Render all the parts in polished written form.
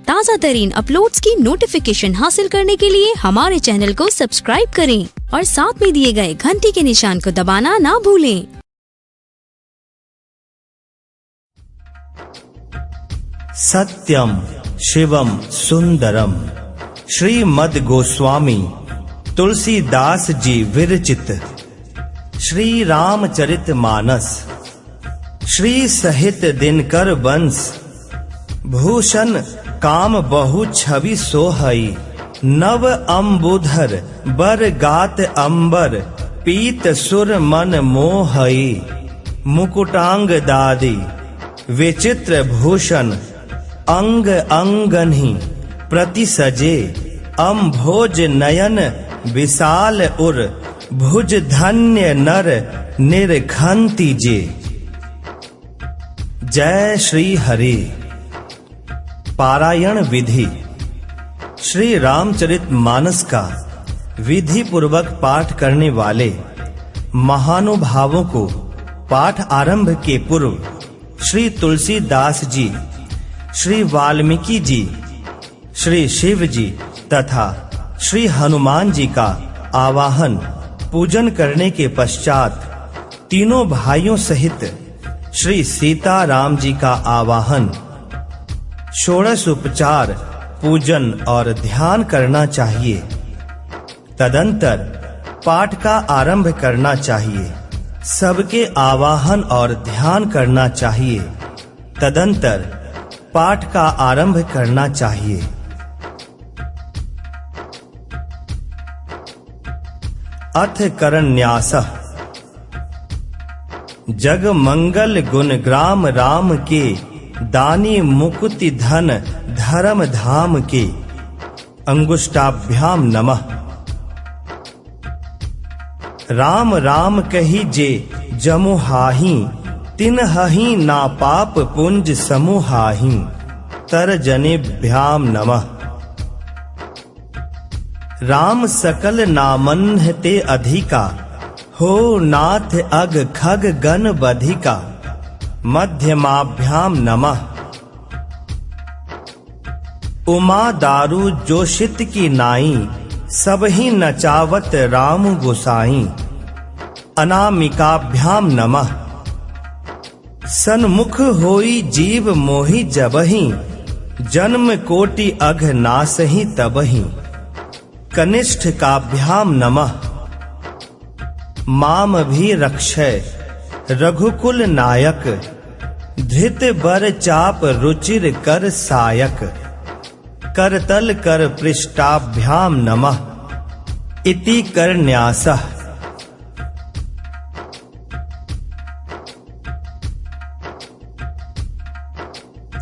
ताज़ा तरीन अपलोड्स की नोटिफिकेशन हासिल करने के लिए हमारे चैनल को सब्सक्राइब करें और साथ में दिए गए घंटी के निशान को दबाना ना भूलें। सत्यम शिवम सुंदरम श्रीमद् गोस्वामी तुलसीदास जी विरचित श्री रामचरित मानस श्री सहित दिनकर वंश भूषण काम बहु छवि सोहई नव अम्बुधर बर गात अंबर पीत सुर मन मोहई मुकुटांग दादी विचित्र भूषण अंग अंगन्हि प्रति सजे अम्भोज नयन विशाल उर भुज धन्य नर निर्घंति जे। जय श्री हरि। पारायण विधि। श्री रामचरित मानस का विधि पूर्वक पाठ करने वाले महानुभावों को पाठ आरंभ के पूर्व श्री तुलसीदास जी, श्री वाल्मीकि जी, श्री शिव जी तथा श्री हनुमान जी का आवाहन पूजन करने के पश्चात तीनों भाइयों सहित श्री सीताराम जी का आवाहन, षोडश उपचार पूजन और ध्यान करना चाहिए। तदंतर पाठ का आरंभ करना चाहिए। सबके आवाहन और ध्यान करना चाहिए। तदंतर पाठ का आरंभ करना चाहिए। अथ करन्यासः। जग मंगल गुण ग्राम राम के दानी मुकुति धन धर्म धाम के अंगुष्टाभ्याम नमः। राम राम कही जे जमुहाहि तिन्हहि ना पाप पुंज समूहाहि तर जनेभ्याम नमः। राम सकल नामन्ह ते अधिका हो नाथ अग खग गण बधिका मध्यमाभ्याम नमः। उमा दारू जोशित की नाई सबहि नचावत राम गोसाई अनामिकाभ्याम नमः। सन्मुख होई जीव मोहि जबहि जन्म कोटि अघ नासहि तबहि कनिष्ठ काभ्याम नमः। माम भी रक्षय रघुकुल नायक धृत बर चाप रुचिर कर सायक करतल कर पृष्ठाभ्याम नमः। इति करन्यासः।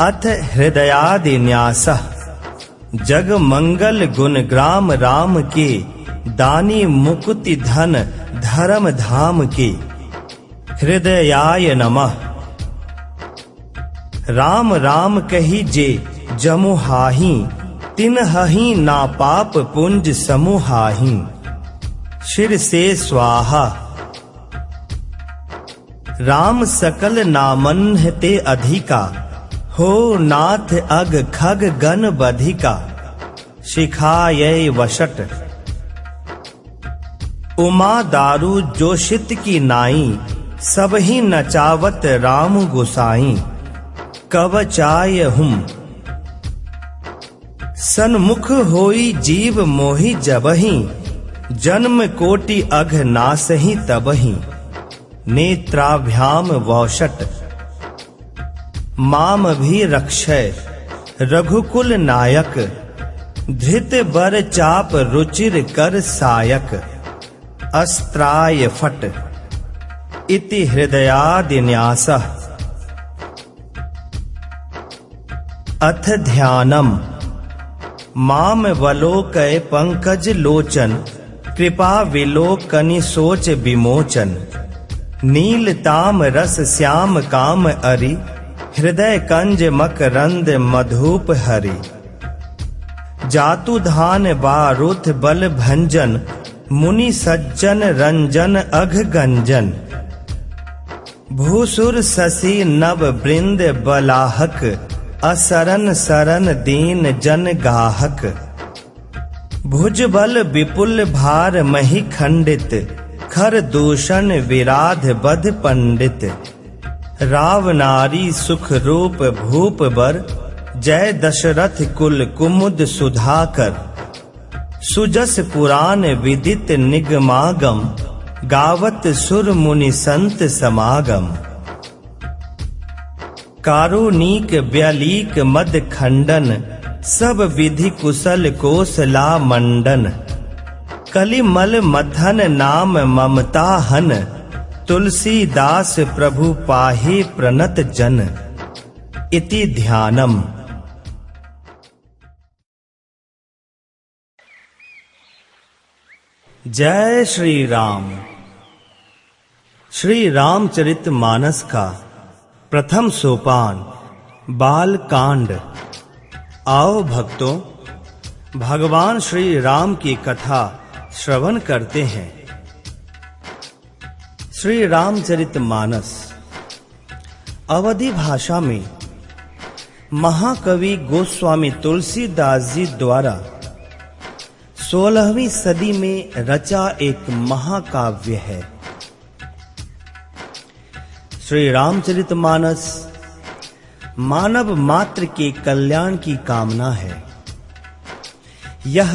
अथ हृदयादिन्यासः। जग मंगल गुण ग्राम राम के दानी मुकुति धन धर्म धाम के हृदयाय नमः। राम राम कही जे जमुहाहि तिन्हहि ना पाप पुंज समूहाहि शिर से स्वाहा। राम सकल नामन्ह ते अधिका हो नाथ अग खग गण बधिका शिखायै वशट। उमा दारू जोशित की नाई सबहि नचावत राम गोसाई कवचाय हुम। सन्मुख होई जीव मोहि जबहि जन्म कोटि अघ नासहि तबहि नेत्राभ्याम वौषट। माम भी रक्षय रघुकुल नायक धृत बर चाप रुचिर कर सायक अस्त्राय फट। इति हृदयादिन्यासः। अथ ध्यानम। माम वलोकय पंकज लोचन कृपा विलोकनि सोच विमोचन नील ताम रस श्याम काम अरि हृदय कंज मकरंद मधुप हरि। जातु धान बारुथ बल भंजन मुनि सज्जन रंजन अघ गंजन भूसुर शशि नव बृंद बलाहक असरन सरन दीन जन गाहक। भुजबल विपुल भार मही खंडित, खर दूषण विराध बध पंडित। राव नारी सुख रूप भूप बर, जय दशरथ कुल कुमुद सुधाकर। सुजस पुराण विदित निगमागम, गावत सुर मुनि संत समागम। कारुणिक व्यलीक मद खंडन, सब विधि कुशल कोसला मंडन। कलिमल मथन नाम ममता हन, तुलसीदास प्रभु पाहि प्रणत जन। इति ध्यानम। जय श्री राम। श्री रामचरितमानस का प्रथम सोपान बाल कांड। आओ भक्तों, भगवान श्री राम की कथा श्रवण करते हैं। श्री रामचरितमानस अवधी भाषा में महाकवि गोस्वामी तुलसीदास जी द्वारा 16वीं सदी में रचा एक महाकाव्य है। श्री रामचरितमानस मानव मात्र के कल्याण की कामना है। यह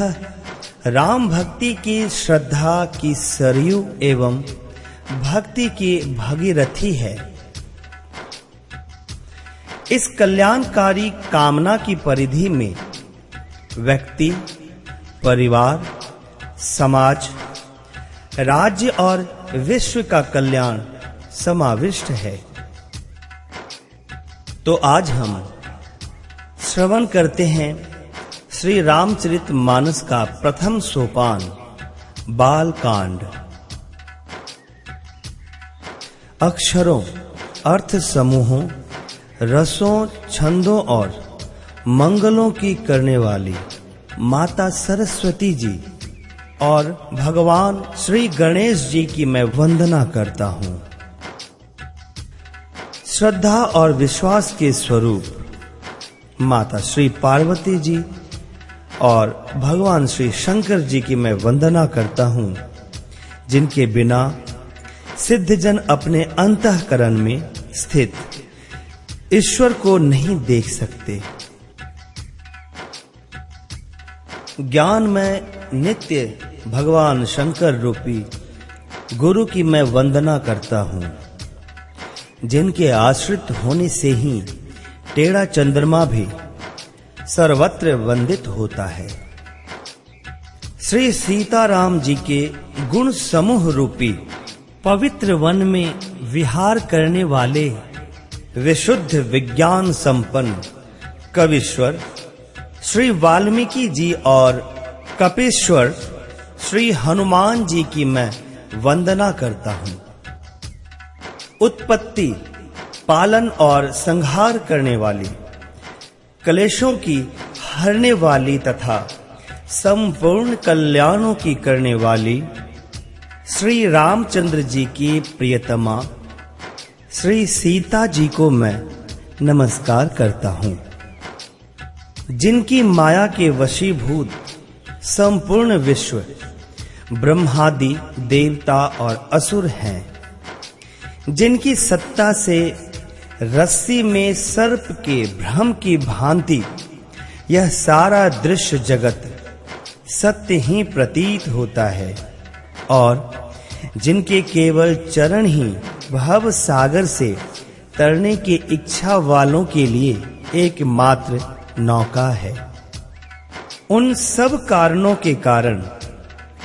राम भक्ति की श्रद्धा की सरयू एवं भक्ति की भगीरथी है। इस कल्याणकारी कामना की परिधि में व्यक्ति, परिवार, समाज, राज्य और विश्व का कल्याण समाविष्ट है। तो आज हम श्रवण करते हैं श्री रामचरितमानस का प्रथम सोपान बाल कांड। अक्षरों, अर्थ समूहों, रसों, छंदों और मंगलों की करने वाली माता सरस्वती जी और भगवान श्री गणेश जी की मैं वंदना करता हूँ। श्रद्धा और विश्वास के स्वरूप माता श्री पार्वती जी और भगवान श्री शंकर जी की मैं वंदना करता हूँ, जिनके बिना सिद्धजन अपने अंतःकरण में स्थित ईश्वर को नहीं देख सकते। ज्ञान में नित्य भगवान शंकर रूपी गुरु की मैं वंदना करता हूँ, जिनके आश्रित होने से ही टेढ़ा चंद्रमा भी सर्वत्र वंदित होता है। श्री सीताराम जी के गुण समूह रूपी पवित्र वन में विहार करने वाले विशुद्ध विज्ञान संपन्न कवीश्वर श्री वाल्मीकि जी और कपीश्वर श्री हनुमान जी की मैं वंदना करता हूँ। उत्पत्ति, पालन और संहार करने वाली, क्लेशों की हरने वाली तथा संपूर्ण कल्याणों की करने वाली श्री रामचंद्र जी की प्रियतमा श्री सीता जी को मैं नमस्कार करता हूँ, जिनकी माया के वशीभूत संपूर्ण विश्व ब्रह्मादि देवता और असुर हैं, जिनकी सत्ता से रस्सी में सर्प के भ्रम की भांति यह सारा दृश्य जगत सत्य ही प्रतीत होता है, और जिनके केवल चरण ही भव सागर से तरने की इच्छा वालों के लिए एकमात्र नौका है। उन सब कारणों के कारण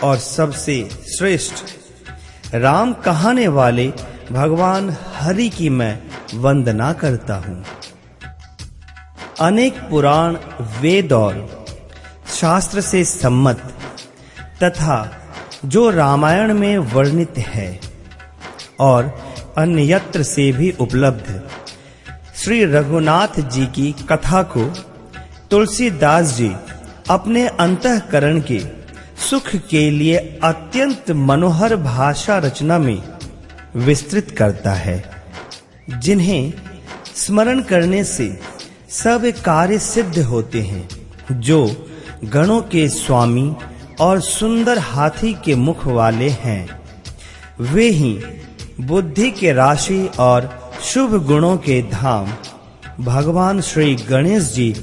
और सबसे श्रेष्ठ राम कहाने वाले भगवान हरि की मैं वंदना करता हूँ। अनेक पुराण, वेद और शास्त्र से सम्मत तथा जो रामायण में वर्णित है और अन्यत्र से भी उपलब्ध श्री रघुनाथ जी की कथा को तुलसीदास जी अपने अंतःकरण के सुख के लिए अत्यंत मनोहर भाषा रचना में विस्तृत करता है, जिन्हें स्मरण करने से सब कार्य सिद्ध होते हैं। जो गणों के स्वामी और सुंदर हाथी के मुख वाले हैं, वे ही बुद्धि के राशि और शुभ गुणों के धाम भगवान श्री गणेश जी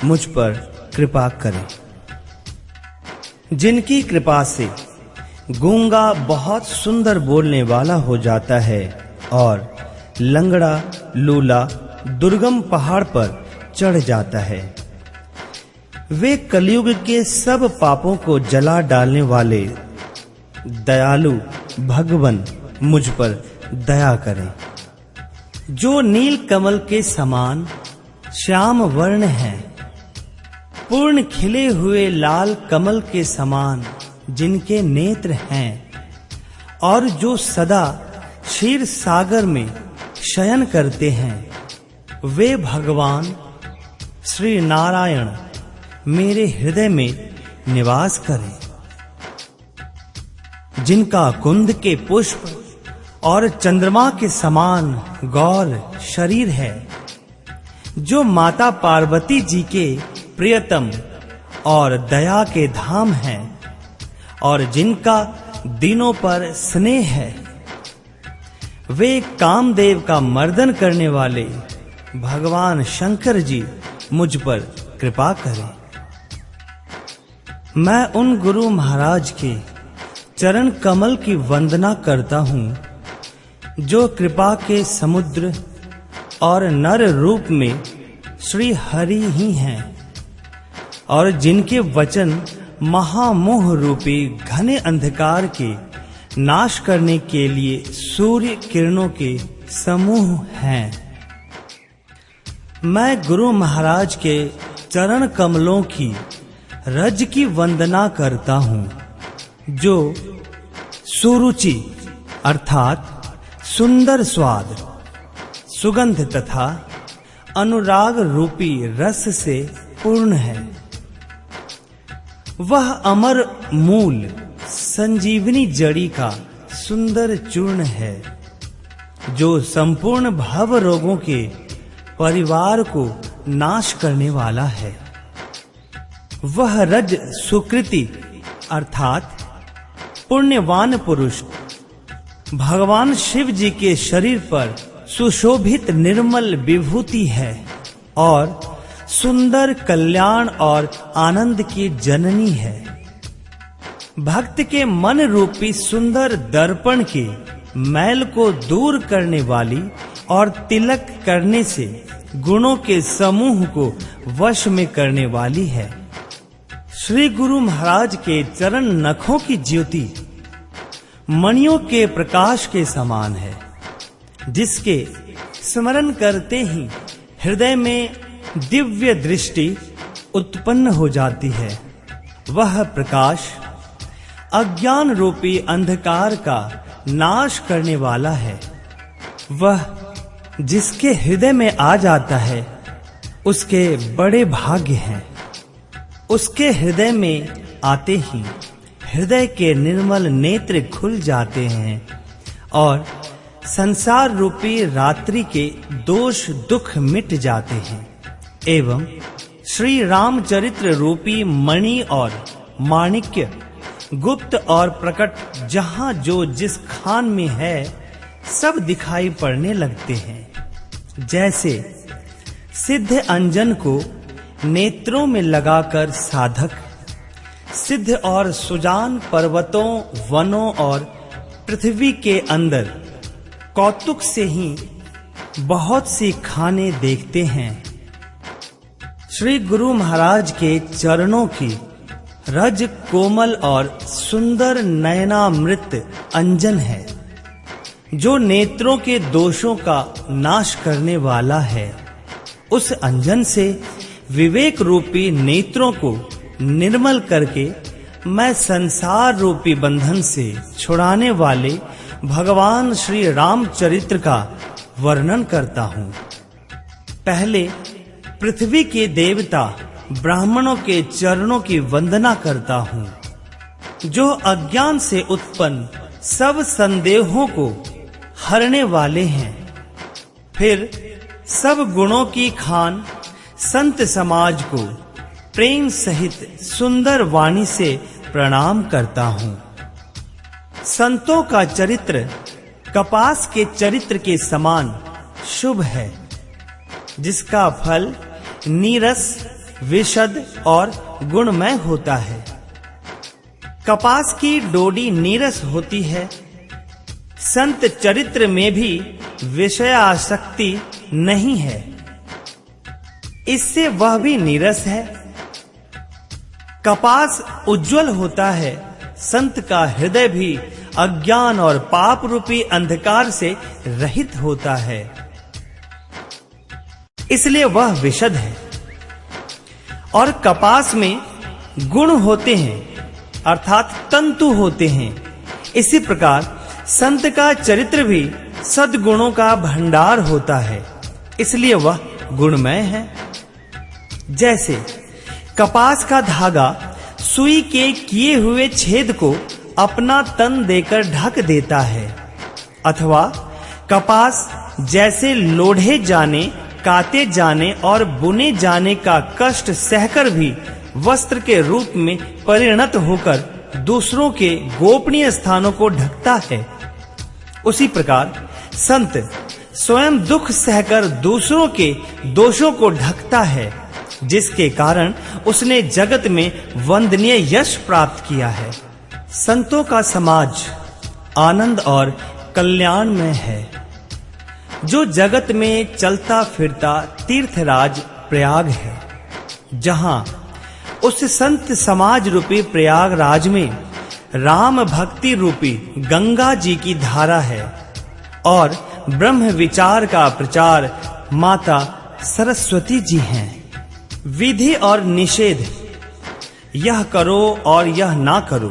मुझ पर कृपा करें। जिनकी कृपा से गूंगा बहुत सुंदर बोलने वाला हो जाता है और लंगड़ा लूला दुर्गम पहाड़ पर चढ़ जाता है। वे कलयुग के सब पापों को जला डालने वाले दयालु भगवान मुझ पर दया करें। जो नील कमल के समान श्याम वर्ण है, पूर्ण खिले हुए लाल कमल के समान जिनके नेत्र हैं, और जो सदा क्षीर सागर में शयन करते हैं, वे भगवान श्री नारायण मेरे हृदय में निवास करें। जिनका कुंद के पुष्प और चंद्रमा के समान गौर शरीर है, जो माता पार्वती जी के प्रियतम और दया के धाम हैं, और जिनका दिनों पर स्नेह है, वे कामदेव का मर्दन करने वाले भगवान शंकर जी मुझ पर कृपा करें। मैं उन गुरु महाराज के चरण कमल की वंदना करता हूँ, जो कृपा के समुद्र और नर रूप में श्री हरि ही हैं, और जिनके वचन महामोह रूपी घने अंधकार के नाश करने के लिए सूर्य किरणों के समूह हैं। मैं गुरु महाराज के चरण कमलों की रज की वंदना करता हूँ, जो सुरुचि अर्थात सुंदर स्वाद, सुगंध तथा अनुराग रूपी रस से पूर्ण है। वह अमर मूल संजीवनी जड़ी का सुंदर चूर्ण है, जो संपूर्ण भव रोगों के परिवार को नाश करने वाला है। वह रज सुकृति अर्थात पुण्यवान पुरुष भगवान शिव जी के शरीर पर सुशोभित निर्मल विभूति है, और सुंदर कल्याण और आनंद की जननी है। भक्त के मन रूपी सुंदर दर्पण के मैल को दूर करने वाली और तिलक करने से गुणों के समूह को वश में करने वाली है। श्री गुरु महाराज के चरण नखों की ज्योति मणियों के प्रकाश के समान है, जिसके स्मरण करते ही हृदय में दिव्य दृष्टि उत्पन्न हो जाती है। वह प्रकाश अज्ञान रूपी अंधकार का नाश करने वाला है। वह जिसके हृदय में आ जाता है, उसके बड़े भाग्य हैं। उसके हृदय में आते ही हृदय के निर्मल नेत्र खुल जाते हैं, और संसार रूपी रात्रि के दोष दुख मिट जाते हैं, एवं श्री रामचरित्र रूपी मणि और माणिक्य गुप्त और प्रकट जहां जो जिस खान में है, सब दिखाई पड़ने लगते हैं। जैसे सिद्ध अंजन को नेत्रों में लगाकर साधक सिद्ध और सुजान पर्वतों, वनों और पृथ्वी के अंदर कौतुक से ही बहुत सी खाने देखते हैं। श्री गुरु महाराज के चरणों की रज कोमल और सुंदर नयनामृत अंजन है, जो नेत्रों के दोषों का नाश करने वाला है। उस अंजन से विवेक रूपी नेत्रों को निर्मल करके मैं संसार रूपी बंधन से छुड़ाने वाले भगवान श्री रामचरित्र का वर्णन करता हूँ। पहले पृथ्वी के देवता ब्राह्मणों के चरणों की वंदना करता हूँ, जो अज्ञान से उत्पन्न सब संदेहों को हरने वाले हैं। फिर सब गुणों की खान संत समाज को प्रेम सहित सुंदर वाणी से प्रणाम करता हूँ। संतों का चरित्र कपास के चरित्र के समान शुभ है, जिसका फल नीरस, विशद और गुणमय होता है। कपास की डोडी नीरस होती है। संत चरित्र में भी विषयासक्ति नहीं है, इससे वह भी नीरस है। कपास उज्जवल होता है, संत का हृदय भी अज्ञान और पाप रूपी अंधकार से रहित होता है, इसलिए वह विशद है। और कपास में गुण होते हैं, अर्थात तंतु होते हैं। इसी प्रकार संत का चरित्र भी सद्गुणों का भंडार होता है, इसलिए वह गुणमय है। जैसे कपास का धागा सुई के किए हुए छेद को अपना तन देकर ढक देता है, अथवा कपास जैसे लोढ़े जाने, काते जाने और बुने जाने का कष्ट सहकर भी वस्त्र के रूप में परिणत होकर दूसरों के गोपनीय स्थानों को ढकता है, उसी प्रकार संत स्वयं दुख सहकर दूसरों के दोषों को ढकता है, जिसके कारण उसने जगत में वंदनीय यश प्राप्त किया है। संतों का समाज आनंद और कल्याण में है। जो जगत में चलता फिरता तीर्थराज प्रयाग है, जहां उस संत समाज रूपी प्रयागराज में राम भक्ति रूपी गंगा जी की धारा है और ब्रह्म विचार का प्रचार माता सरस्वती जी हैं। विधि और निषेध, यह करो और यह ना करो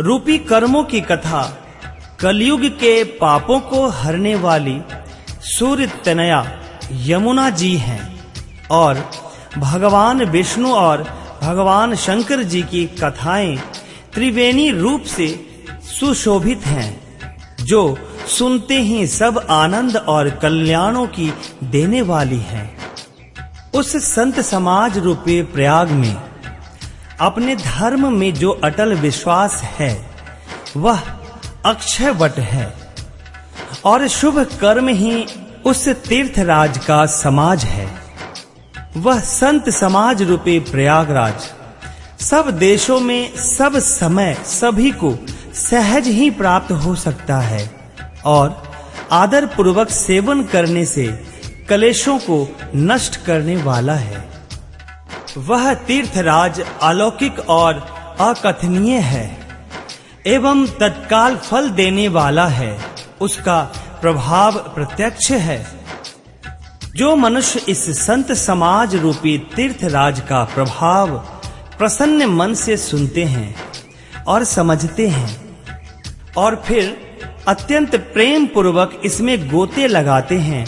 रूपी कर्मों की कथा कलयुग के पापों को हरने वाली सूर्य तनया यमुना जी हैं और भगवान विष्णु और भगवान शंकर जी की कथाएं त्रिवेणी रूप से सुशोभित हैं, जो सुनते ही सब आनंद और कल्याणों की देने वाली हैं। उस संत समाज रूपी प्रयाग में अपने धर्म में जो अटल विश्वास है, वह अक्षय वट है और शुभ कर्म ही उस तीर्थराज का समाज है। वह संत समाज रूपी प्रयागराज सब देशों में सब समय सभी को सहज ही प्राप्त हो सकता है और आदर पूर्वक सेवन करने से कलेशों को नष्ट करने वाला है। वह तीर्थराज अलौकिक और अकथनीय है एवं तत्काल फल देने वाला है। उसका प्रभाव प्रत्यक्ष है। जो मनुष्य इस संत समाज रूपी तीर्थराज का प्रभाव प्रसन्न मन से सुनते हैं और समझते हैं और फिर अत्यंत प्रेम पूर्वक इसमें गोते लगाते हैं,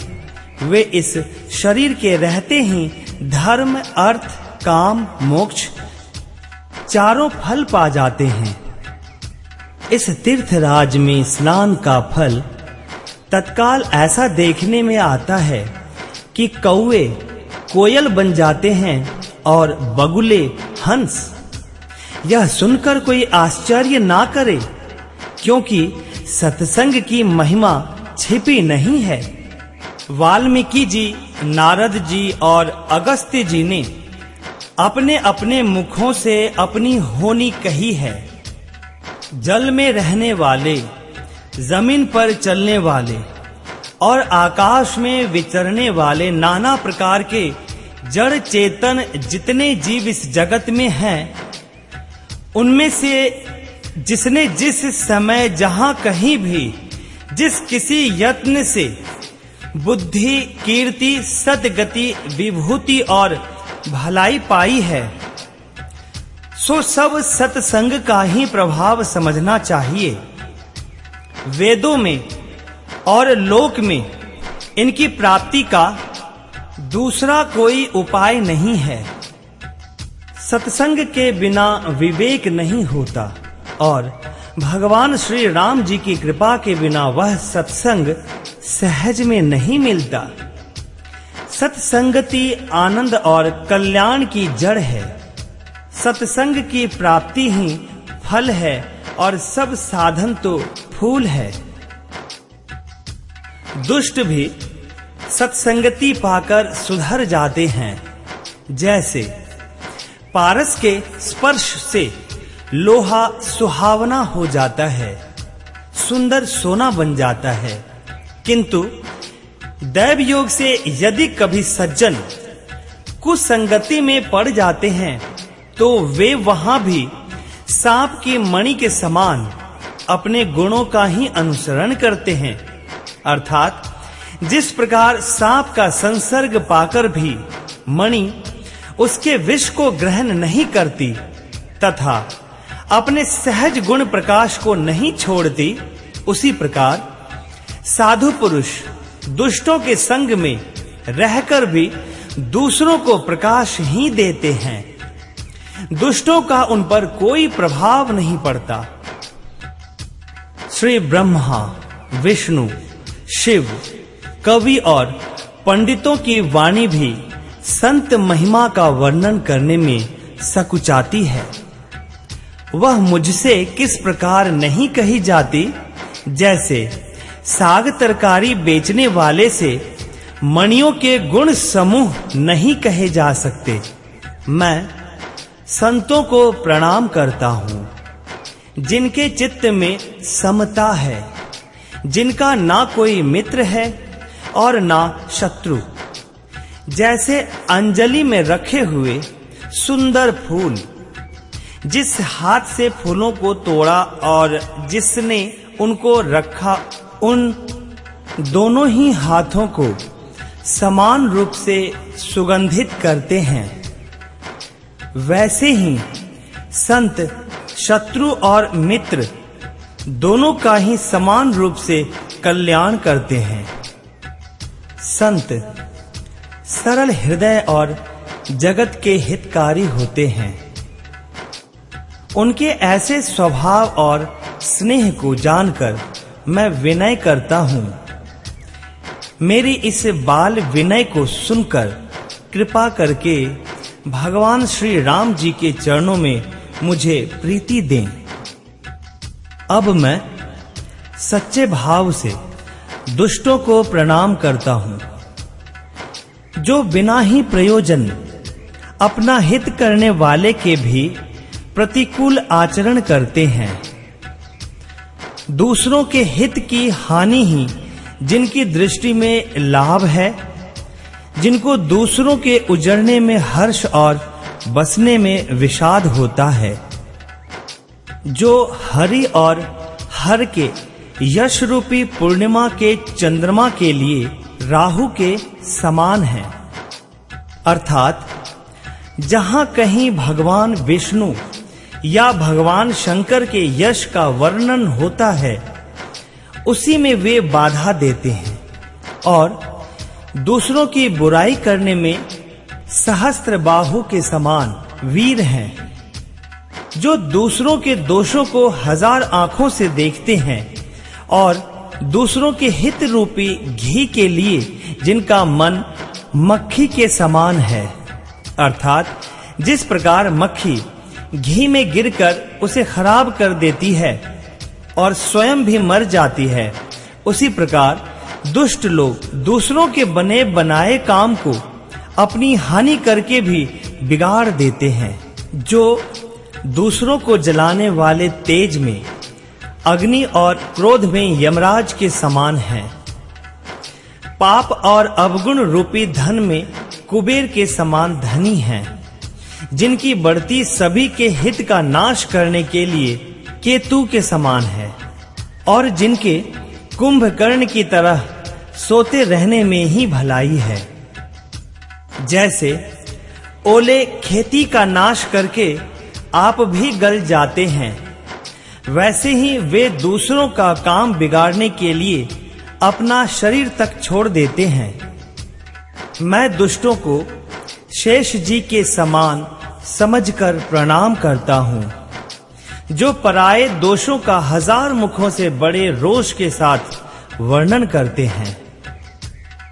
वे इस शरीर के रहते ही धर्म, अर्थ, काम, मोक्ष चारों फल पा जाते हैं। इस तीर्थराज में स्नान का फल तत्काल ऐसा देखने में आता है कि कौवे कोयल बन जाते हैं और बगुले हंस। यह सुनकर कोई आश्चर्य ना करे, क्योंकि सत्संग की महिमा छिपी नहीं है। वाल्मीकि जी, नारद जी और अगस्त्य जी ने अपने अपने मुखों से अपनी होनी कही है। जल में रहने वाले, जमीन पर चलने वाले और आकाश में विचरने वाले नाना प्रकार के जड़ चेतन जितने जीव इस जगत में हैं, उनमें से जिसने जिस समय जहां कहीं भी जिस किसी यत्न से बुद्धि, कीर्ति, सद्गति, विभूति और भलाई पाई है, सो सब सत्संग का ही प्रभाव समझना चाहिए। वेदों में और लोक में इनकी प्राप्ति का दूसरा कोई उपाय नहीं है। सत्संग के बिना विवेक नहीं होता और भगवान श्री राम जी की कृपा के बिना वह सत्संग सहज में नहीं मिलता। सत्संगति आनंद और कल्याण की जड़ है। सत्संग की प्राप्ति ही फल है और सब साधन तो फूल है। दुष्ट भी सत्संगति पाकर सुधर जाते हैं। जैसे पारस के स्पर्श से लोहा सुहावना हो जाता है, सुंदर सोना बन जाता है, किंतु दैव योग से यदि कभी सज्जन कुसंगति में पड़ जाते हैं तो वे वहां भी सांप की मणि के समान अपने गुणों का ही अनुसरण करते हैं। अर्थात जिस प्रकार सांप का संसर्ग पाकर भी मणि उसके विष को ग्रहण नहीं करती तथा अपने सहज गुण प्रकाश को नहीं छोड़ती, उसी प्रकार साधु पुरुष दुष्टों के संग में रहकर भी दूसरों को प्रकाश ही देते हैं। दुष्टों का उन पर कोई प्रभाव नहीं पड़ता। श्री ब्रह्मा, विष्णु, शिव, कवि और पंडितों की वाणी भी संत महिमा का वर्णन करने में सकुचाती है। वह मुझसे किस प्रकार नहीं कही जाती, जैसे साग तरकारी बेचने वाले से मणियों के गुण समूह नहीं कहे जा सकते। मैं संतों को प्रणाम करता हूँ, जिनके चित्त में समता है, जिनका ना कोई मित्र है और ना शत्रु। जैसे अंजलि में रखे हुए सुंदर फूल, जिस हाथ से फूलों को तोड़ा और जिसने उनको रखा, उन दोनों ही हाथों को समान रूप से सुगंधित करते हैं। वैसे ही संत शत्रु और मित्र दोनों का ही समान रूप से कल्याण करते हैं। संत सरल हृदय और जगत के हितकारी होते हैं। उनके ऐसे स्वभाव और स्नेह को जानकर मैं विनय करता हूँ। मेरी इस बाल विनय को सुनकर कृपा करके भगवान श्री राम जी के चरणों में मुझे प्रीति दें। अब मैं सच्चे भाव से दुष्टों को प्रणाम करता हूँ, जो बिना ही प्रयोजन अपना हित करने वाले के भी प्रतिकूल आचरण करते हैं। दूसरों के हित की हानि ही जिनकी दृष्टि में लाभ है, जिनको दूसरों के उजड़ने में हर्ष और बसने में विषाद होता है, जो हरि और हर के यश रूपी पूर्णिमा के चंद्रमा के लिए राहु के समान है। अर्थात जहां कहीं भगवान विष्णु या भगवान शंकर के यश का वर्णन होता है, उसी में वे बाधा देते हैं और दूसरों की बुराई करने में सहस्त्र बाहु के समान वीर हैं, जो दूसरों के दोषों को हजार आंखों से देखते हैं और दूसरों के हित रूपी घी के लिए जिनका मन मक्खी के समान है। अर्थात जिस प्रकार मक्खी घी में गिरकर उसे खराब कर देती है और स्वयं भी मर जाती है, उसी प्रकार दुष्ट लोग दूसरों के बने बनाए काम को अपनी हानि करके भी बिगाड़ देते हैं, जो दूसरों को जलाने वाले तेज में, अग्नि और क्रोध में यमराज के समान हैं। पाप और अवगुण रूपी धन में कुबेर के समान धनी हैं, जिनकी बढ़ती सभी के हित का नाश करने के लिए केतु के समान है और जिनके कुंभकर्ण की तरह सोते रहने में ही भलाई है। जैसे ओले खेती का नाश करके आप भी गल जाते हैं, वैसे ही वे दूसरों का काम बिगाड़ने के लिए अपना शरीर तक छोड़ देते हैं। मैं दुष्टों को शेष जी के समान समझकर प्रणाम करता हूँ, जो पराये दोषों का हजार मुखों से बड़े रोष के साथ वर्णन करते हैं।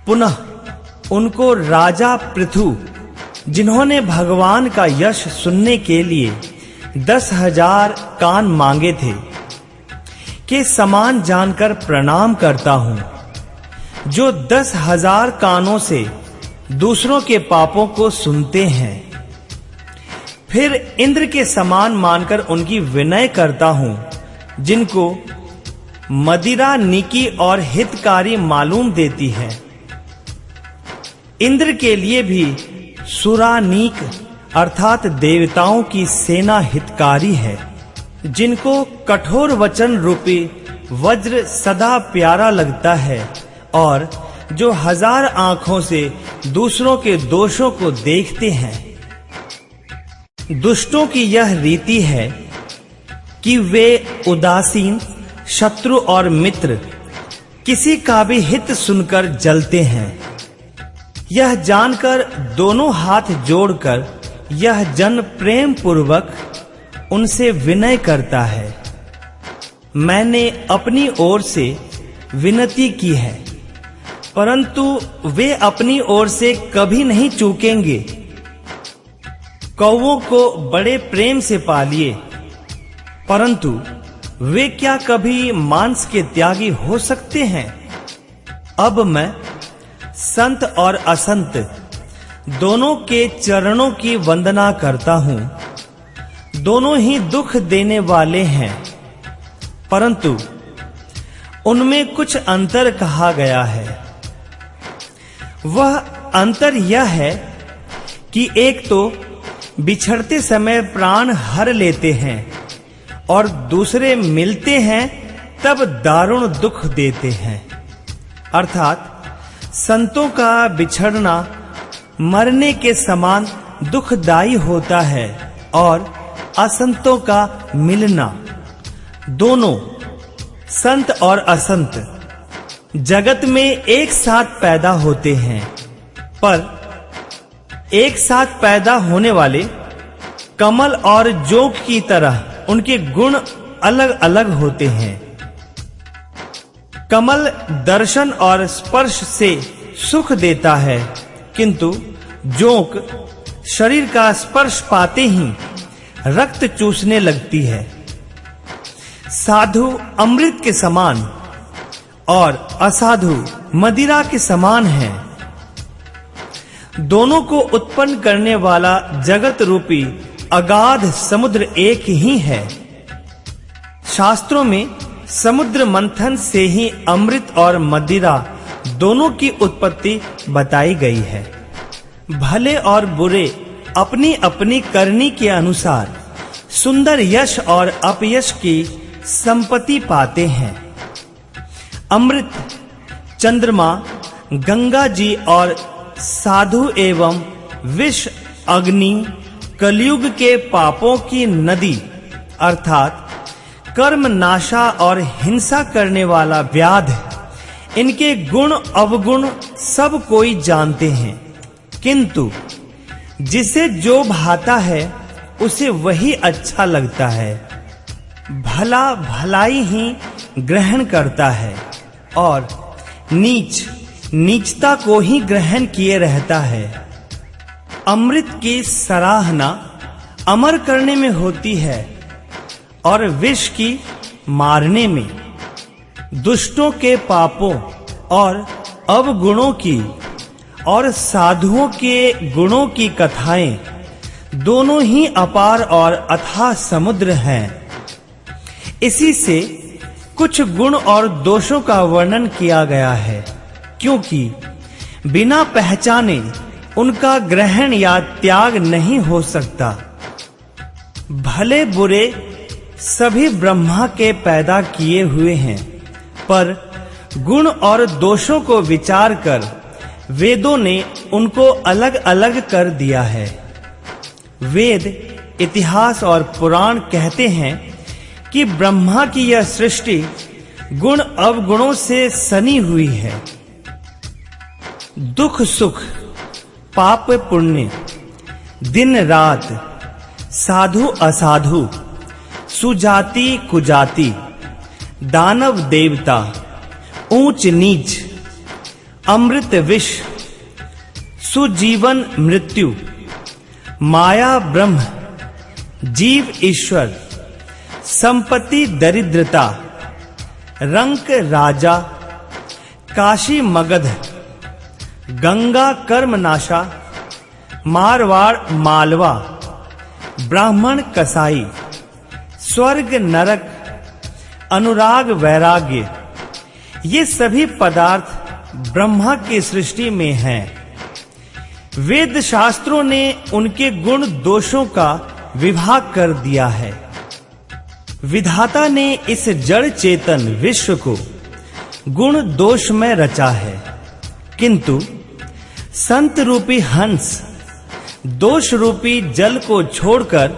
पुनः उनको राजा पृथु, जिन्होंने भगवान का यश सुनने के लिए 10,000 कान मांगे थे, के समान जानकर प्रणाम करता हूं, जो 10,000 कानों से दूसरों के पापों को सुनते हैं। फिर इंद्र के समान मानकर उनकी विनय करता हूं, जिनको मदिरा नीकी और हितकारी मालूम देती है। इंद्र के लिए भी सुरानीक अर्थात देवताओं की सेना हितकारी है, जिनको कठोर वचन रूपी वज्र सदा प्यारा लगता है और जो 1000 आंखों से दूसरों के दोषों को देखते हैं। दुष्टों की यह रीति है कि वे उदासीन, शत्रु और मित्र किसी का भी हित सुनकर जलते हैं। यह जानकर दोनों हाथ जोड़कर यह जन प्रेम पूर्वक उनसे विनय करता है। मैंने अपनी ओर से विनती की है, परंतु वे अपनी ओर से कभी नहीं चूकेंगे। कौवों को बड़े प्रेम से पालिए, परंतु वे क्या कभी मांस के त्यागी हो सकते हैं? अब मैं संत और असंत दोनों के चरणों की वंदना करता हूं। दोनों ही दुख देने वाले हैं, परंतु उनमें कुछ अंतर कहा गया है। वह अंतर यह है कि एक तो बिछड़ते समय प्राण हर लेते हैं और दूसरे मिलते हैं तब दारुण दुख देते हैं। अर्थात संतों का बिछड़ना मरने के समान दुखदाई होता है और असंतों का मिलना, दोनों संत और असंत जगत में एक साथ पैदा होते हैं, पर एक साथ पैदा होने वाले कमल और जोंक की तरह उनके गुण अलग-अलग होते हैं। कमल दर्शन और स्पर्श से सुख देता है, किंतु जोंक शरीर का स्पर्श पाते ही रक्त चूसने लगती है। साधु अमृत के समान और असाधु मदिरा के समान है। दोनों को उत्पन्न करने वाला जगत रूपी अगाध समुद्र एक ही है। शास्त्रों में समुद्र मंथन से ही अमृत और मदिरा दोनों की उत्पत्ति बताई गई है। भले और बुरे अपनी अपनी करनी के अनुसार सुंदर यश और अपयश की संपत्ति पाते हैं। अमृत, चंद्रमा, गंगा जी और साधु एवं विष, अग्नि, कलयुग के पापों की नदी अर्थात कर्म नाशा और हिंसा करने वाला व्याध, इनके गुण अवगुण सब कोई जानते हैं, किंतु जिसे जो भाता है उसे वही अच्छा लगता है। भला भलाई ही ग्रहण करता है और नीच नीचता को ही ग्रहण किए रहता है। अमृत की सराहना अमर करने में होती है और विष की मारने में। दुष्टों के पापों और अवगुणों की और साधुओं के गुणों की कथाएं दोनों ही अपार और अथाह समुद्र हैं। इसी से कुछ गुण और दोषों का वर्णन किया गया है, क्योंकि बिना पहचाने उनका ग्रहण या त्याग नहीं हो सकता। भले बुरे सभी ब्रह्मा के पैदा किए हुए हैं, पर गुण और दोषों को विचार कर वेदों ने उनको अलग-अलग कर दिया है। वेद, इतिहास और पुराण कहते हैं कि ब्रह्मा की यह सृष्टि गुण अवगुणों से सनी हुई है। दुख सुख, पाप पुण्य, दिन रात, साधु असाधु, सुजाति कुजाति, दानव देवता, ऊंच नीच, अमृत विष, सुजीवन मृत्यु, माया ब्रह्म, जीव ईश्वर, संपत्ति दरिद्रता, रंक राजा, काशी मगध, गंगा कर्मनाशा, मारवाड़ मालवा, ब्राह्मण कसाई, स्वर्ग नरक, अनुराग वैराग्य, ये सभी पदार्थ ब्रह्मा की सृष्टि में हैं। वेद शास्त्रों ने उनके गुण दोषों का विभाग कर दिया है। विधाता ने इस जड़ चेतन विश्व को गुण दोष में रचा है, किंतु संत रूपी हंस दोष रूपी जल को छोड़कर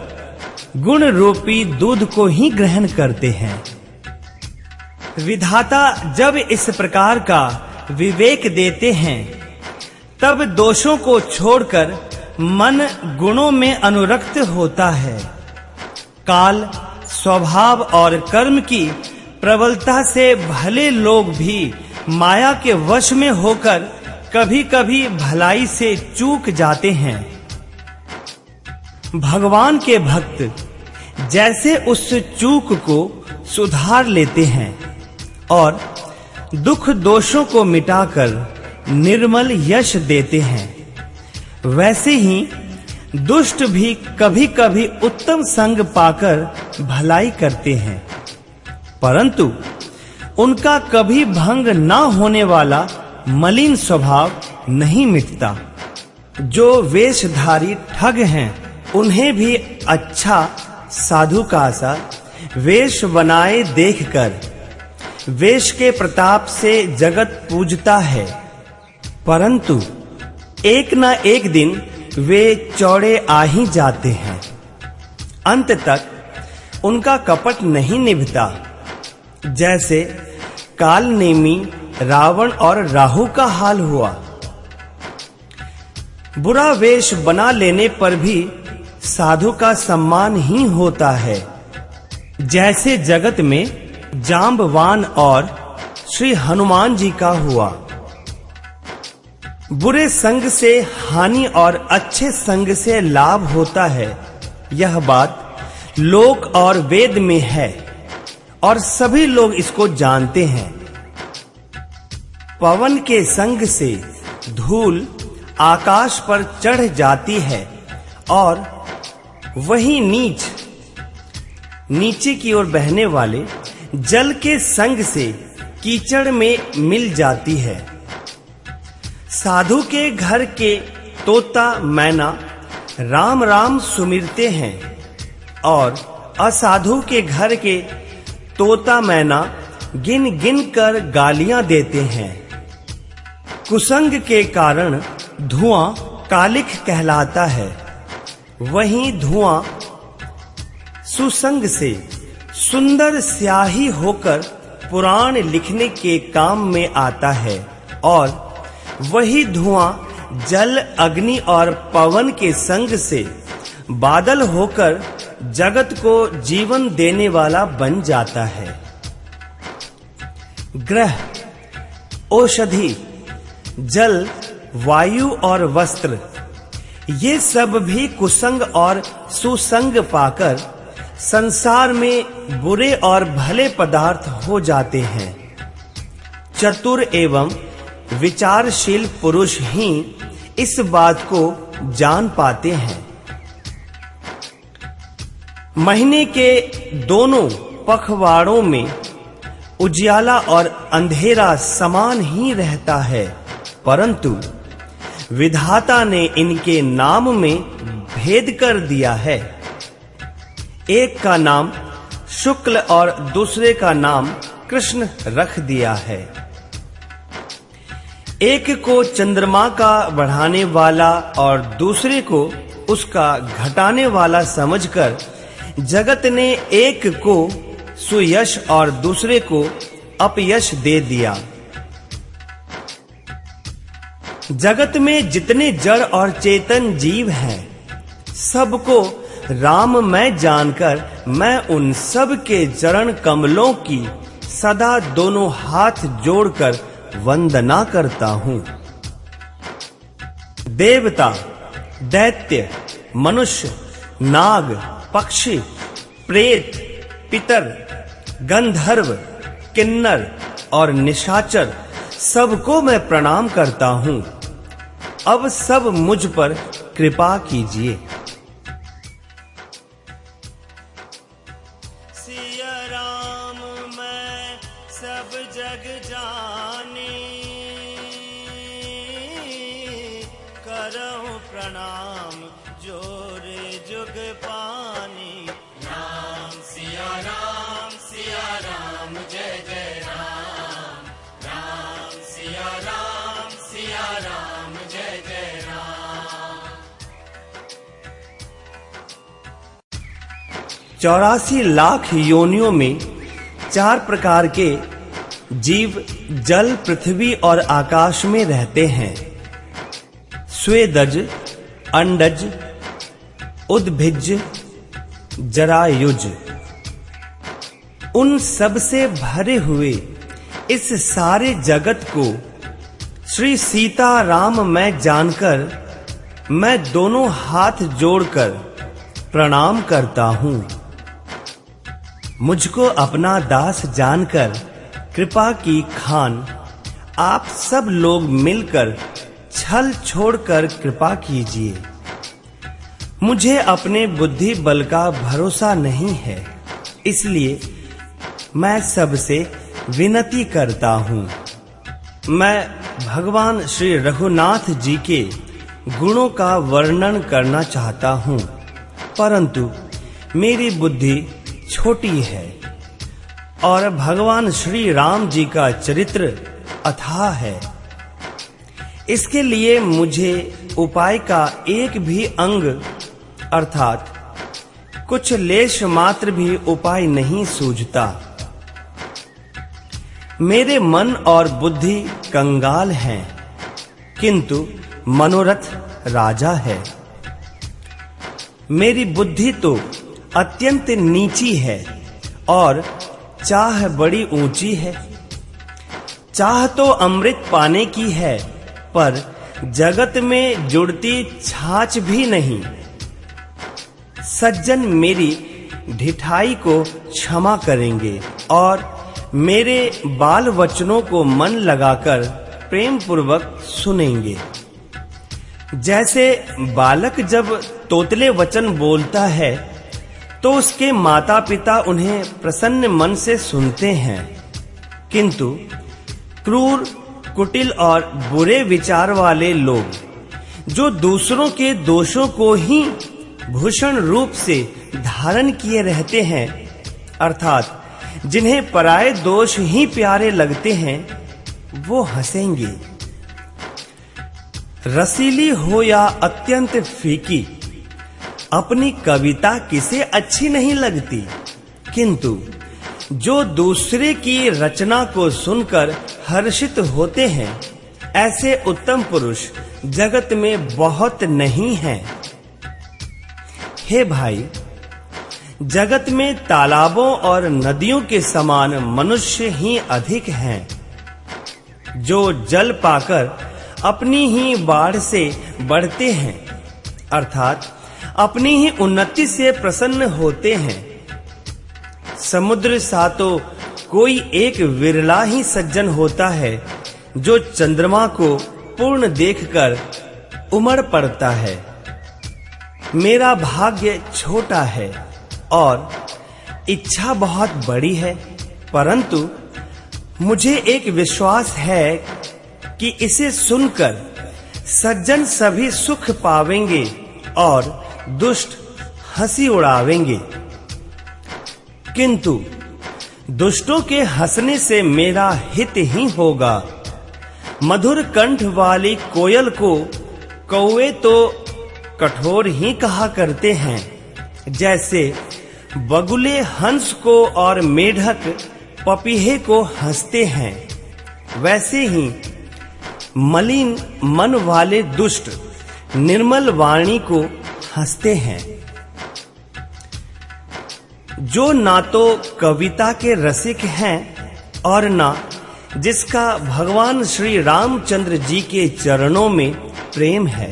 गुण रूपी दूध को ही ग्रहण करते हैं। विधाता जब इस प्रकार का विवेक देते हैं, तब दोषों को छोड़कर मन गुणों में अनुरक्त होता है। काल, स्वभाव और कर्म की प्रबलता से भले लोग भी माया के वश में होकर कभी-कभी भलाई से चूक जाते हैं। भगवान के भक्त जैसे उस चूक को सुधार लेते हैं और दुख दोषों को मिटाकर निर्मल यश देते हैं, वैसे ही दुष्ट भी कभी-कभी उत्तम संग पाकर भलाई करते हैं, परंतु उनका कभी भंग ना होने वाला मलिन स्वभाव नहीं मिटता। जो वेशधारी ठग हैं, उन्हें भी अच्छा साधु का सा वेश बनाए देखकर वेश के प्रताप से जगत पूजता है, परंतु एक न एक दिन वे चौड़े आ ही जाते हैं। अंत तक उनका कपट नहीं निभता। जैसे कालनेमी रावण और राहु का हाल हुआ। बुरा वेश बना लेने पर भी साधु का सम्मान ही होता है। जैसे जगत में जांबवान और श्री हनुमान जी का हुआ। बुरे संग से हानि और अच्छे संग से लाभ होता है, यह बात लोक और वेद में है और सभी लोग इसको जानते हैं। पवन के संग से धूल आकाश पर चढ़ जाती है और वही नीचे की ओर बहने वाले जल के संग से कीचड़ में मिल जाती है। साधु के घर के तोता मैना राम राम सुमिरते हैं और असाधु के घर के तोता मैना गिन गिन कर गालियां देते हैं। कुसंग के कारण धुआं कालिख कहलाता है, वहीं धुआं सुसंग से सुंदर स्याही होकर पुराण लिखने के काम में आता है और वही धुआं जल, अग्नि और पवन के संग से बादल होकर जगत को जीवन देने वाला बन जाता है। ग्रह, औषधि, जल, वायु और वस्त्र, ये सब भी कुसंग और सुसंग पाकर संसार में बुरे और भले पदार्थ हो जाते हैं। चतुर एवं विचारशील पुरुष ही इस बात को जान पाते हैं। महीने के दोनों पखवाड़ों में उजियाला और अंधेरा समान ही रहता है, परंतु विधाता ने इनके नाम में भेद कर दिया है। एक का नाम शुक्ल और दूसरे का नाम कृष्ण रख दिया है। एक को चंद्रमा का बढ़ाने वाला और दूसरे को उसका घटाने वाला समझकर जगत ने एक को सुयश और दूसरे को अपयश दे दिया। जगत में जितने जड़ और चेतन जीव हैं, सबको राममय जानकर मैं उन सब के चरण कमलों की सदा दोनों हाथ जोड़कर वंदना करता हूँ। देवता, दैत्य, मनुष्य, नाग, पक्षी, प्रेत, पितर, गंधर्व, किन्नर और निशाचर सबको मैं प्रणाम करता हूँ। अब सब मुझ पर कृपा कीजिए। सिया राम मैं सब जग जानी, करऊं प्रणाम जोरे जुग पानी। राम सिया राम जय जय राम। राम सिया राम जय जय राम। 84 लाख योनियों में 4 प्रकार के जीव जल, पृथ्वी और आकाश में रहते हैं। स्वेदज, अंडज, उद्भिज, जरायुज। उन सब से भरे हुए इस सारे जगत को श्री सीता राम मैं जानकर मैं दोनों हाथ जोड़कर प्रणाम करता हूँ। मुझको अपना दास जानकर कृपा की खान आप सब लोग मिलकर छल छोड़कर कृपा कीजिए। मुझे अपने बुद्धि बल का भरोसा नहीं है, इसलिए मैं सबसे विनती करता हूँ। मैं भगवान श्री रघुनाथ जी के गुणों का वर्णन करना चाहता हूँ, परंतु मेरी बुद्धि छोटी है और भगवान श्री राम जी का चरित्र अथाह है। इसके लिए मुझे उपाय का एक भी अंग अर्थात कुछ लेश मात्र भी उपाय नहीं सूझता। मेरे मन और बुद्धि कंगाल हैं, किंतु मनोरथ राजा है। मेरी बुद्धि तो अत्यंत नीची है और चाह बड़ी ऊंची है। चाह तो अमृत पाने की है, पर जगत में जुड़ती छाछ भी नहीं। सज्जन मेरी ढिठाई को क्षमा करेंगे और मेरे बाल वचनों को मन लगाकर प्रेम पूर्वक सुनेंगे। जैसे बालक जब तोतले वचन बोलता है तो उसके माता पिता उन्हें प्रसन्न मन से सुनते हैं, किंतु क्रूर, कुटिल और बुरे विचार वाले लोग जो दूसरों के दोषों को ही भूषण रूप से धारण किए रहते हैं, अर्थात जिन्हें पराये दोष ही प्यारे लगते हैं, वो हंसेंगे। रसीली हो या अत्यंत फीकी, अपनी कविता किसे अच्छी नहीं लगती, किंतु जो दूसरे की रचना को सुनकर हर्षित होते हैं, ऐसे उत्तम पुरुष जगत में बहुत नहीं हैं। हे भाई, जगत में तालाबों और नदियों के समान मनुष्य ही अधिक हैं, जो जल पाकर अपनी ही बाढ़ से बढ़ते हैं, अर्थात अपनी ही उन्नति से प्रसन्न होते हैं। समुद्र सा तो कोई एक विरला ही सज्जन होता है जो चंद्रमा को पूर्ण देखकर उमड़ पड़ता है। मेरा भाग्य छोटा है और इच्छा बहुत बड़ी है, परंतु मुझे एक विश्वास है कि इसे सुनकर सज्जन सभी सुख पावेंगे और दुष्ट हंसी उड़ावेंगे। किंतु दुष्टों के हंसने से मेरा हित ही होगा। मधुर कंठ वाली कोयल को कौवे तो कठोर ही कहा करते हैं, जैसे बगुले हंस को और मेढक पपीहे को हंसते हैं, वैसे ही मलिन मन वाले दुष्ट निर्मल वाणी को हंसते हैं। जो ना तो कविता के रसिक हैं और ना जिसका भगवान श्री रामचंद्र जी के चरणों में प्रेम है,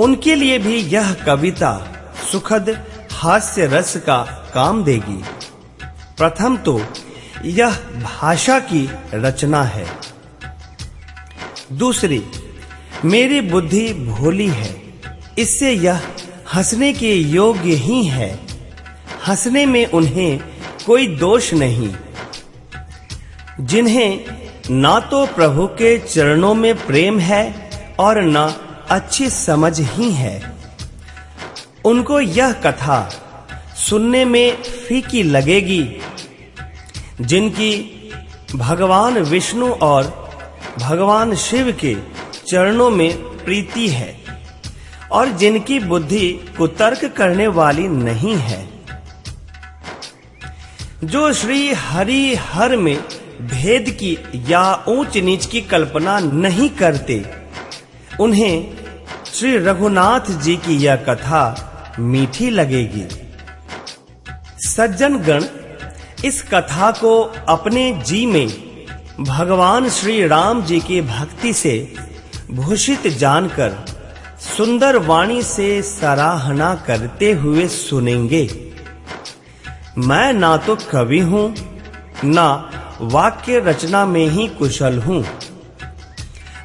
उनके लिए भी यह कविता सुखद हास्य रस का काम देगी। प्रथम तो यह भाषा की रचना है। दूसरी, मेरी बुद्धि भोली है, इससे यह हंसने के योग्य ही है। हंसने में उन्हें कोई दोष नहीं। जिन्हें ना तो प्रभु के चरणों में प्रेम है और ना अच्छी समझ ही है, उनको यह कथा सुनने में फीकी लगेगी। जिनकी भगवान विष्णु और भगवान शिव के चरणों में प्रीति है और जिनकी बुद्धि कुतर्क करने वाली नहीं है, जो श्री हरि हर में भेद की या ऊंच नीच की कल्पना नहीं करते, उन्हें श्री रघुनाथ जी की यह कथा मीठी लगेगी। सज्जन गण इस कथा को अपने जी में भगवान श्री राम जी की भक्ति से भूषित जानकर सुंदर वाणी से सराहना करते हुए सुनेंगे। मैं ना तो कवि हूं, ना वाक्य रचना में ही कुशल हूं।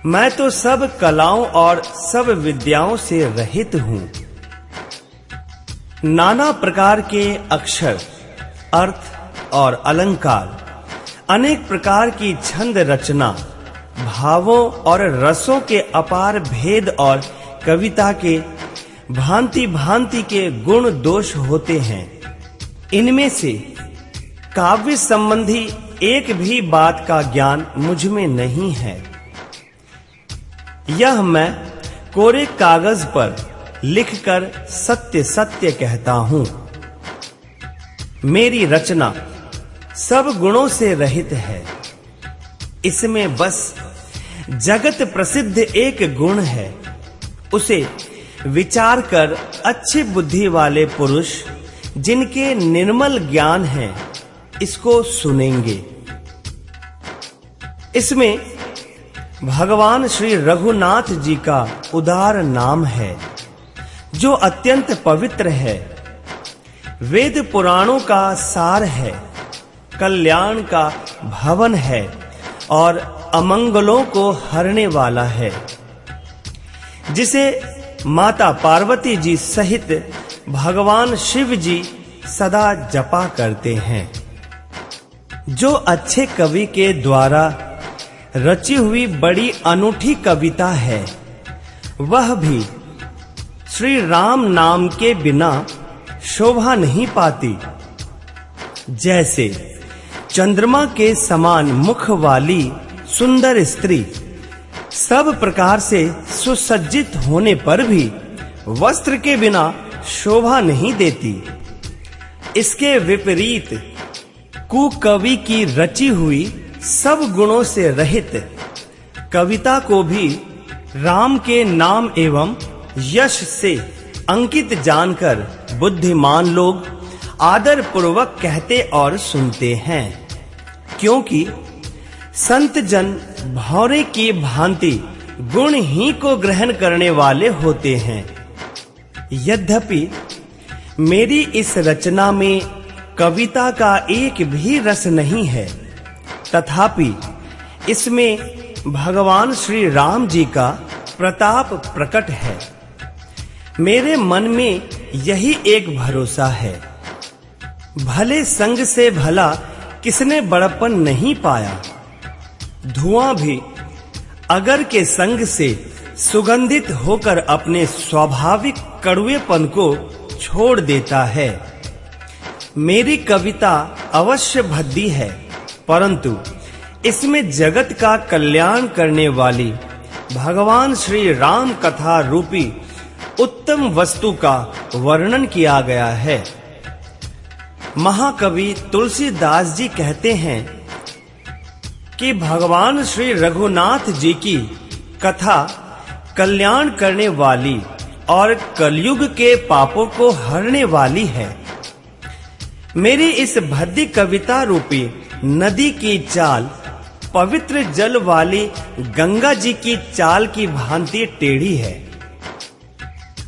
मैं तो सब कलाओं और सब विद्याओं से रहित हूं। नाना प्रकार के अक्षर, अर्थ और अलंकार, अनेक प्रकार की छंद रचना, भावों और रसों के अपार भेद और कविता के भांति भांति के गुण दोष होते हैं। इनमें से काव्य संबंधी एक भी बात का ज्ञान मुझ में नहीं है। यह मैं कोरे कागज पर लिखकर सत्य सत्य कहता हूं। मेरी रचना सब गुणों से रहित है। इसमें बस जगत प्रसिद्ध एक गुण है। उसे विचार कर अच्छी बुद्धि वाले पुरुष, जिनके निर्मल ज्ञान है, इसको सुनेंगे। इसमें भगवान श्री रघुनाथ जी का उदार नाम है, जो अत्यंत पवित्र है, वेद पुराणों का सार है, कल्याण का भवन है और अमंगलों को हरने वाला है, जिसे माता पार्वती जी सहित भगवान शिव जी सदा जपा करते हैं। जो अच्छे कवि के द्वारा रची हुई बड़ी अनूठी कविता है, वह भी श्री राम नाम के बिना शोभा नहीं पाती। जैसे चंद्रमा के समान मुख वाली सुंदर स्त्री सब प्रकार से सुसज्जित होने पर भी वस्त्र के बिना शोभा नहीं देती, इसके विपरीत कुकवि की रची हुई सब गुणों से रहित कविता को भी राम के नाम एवं यश से अंकित जानकर बुद्धिमान लोग आदर पूर्वक कहते और सुनते हैं, क्योंकि संत जन भौरे की भांति गुण ही को ग्रहण करने वाले होते हैं। यद्यपि मेरी इस रचना में कविता का एक भी रस नहीं है, तथापि इसमें भगवान श्री राम जी का प्रताप प्रकट है। मेरे मन में यही एक भरोसा है, भले संग से भला किसने बड़प्पन नहीं पाया। धुआं भी अगर के संग से सुगंधित होकर अपने स्वाभाविक कड़वेपन को छोड़ देता है। मेरी कविता अवश्य भद्दी है, परंतु इसमें जगत का कल्याण करने वाली भगवान श्री राम कथा रूपी उत्तम वस्तु का वर्णन किया गया है। महाकवि तुलसीदास जी कहते हैं कि भगवान श्री रघुनाथ जी की कथा कल्याण करने वाली और कलयुग के पापों को हरने वाली है। मेरी इस भद्दी कविता रूपी नदी की चाल पवित्र जल वाली गंगा जी की चाल की भांति टेढ़ी है।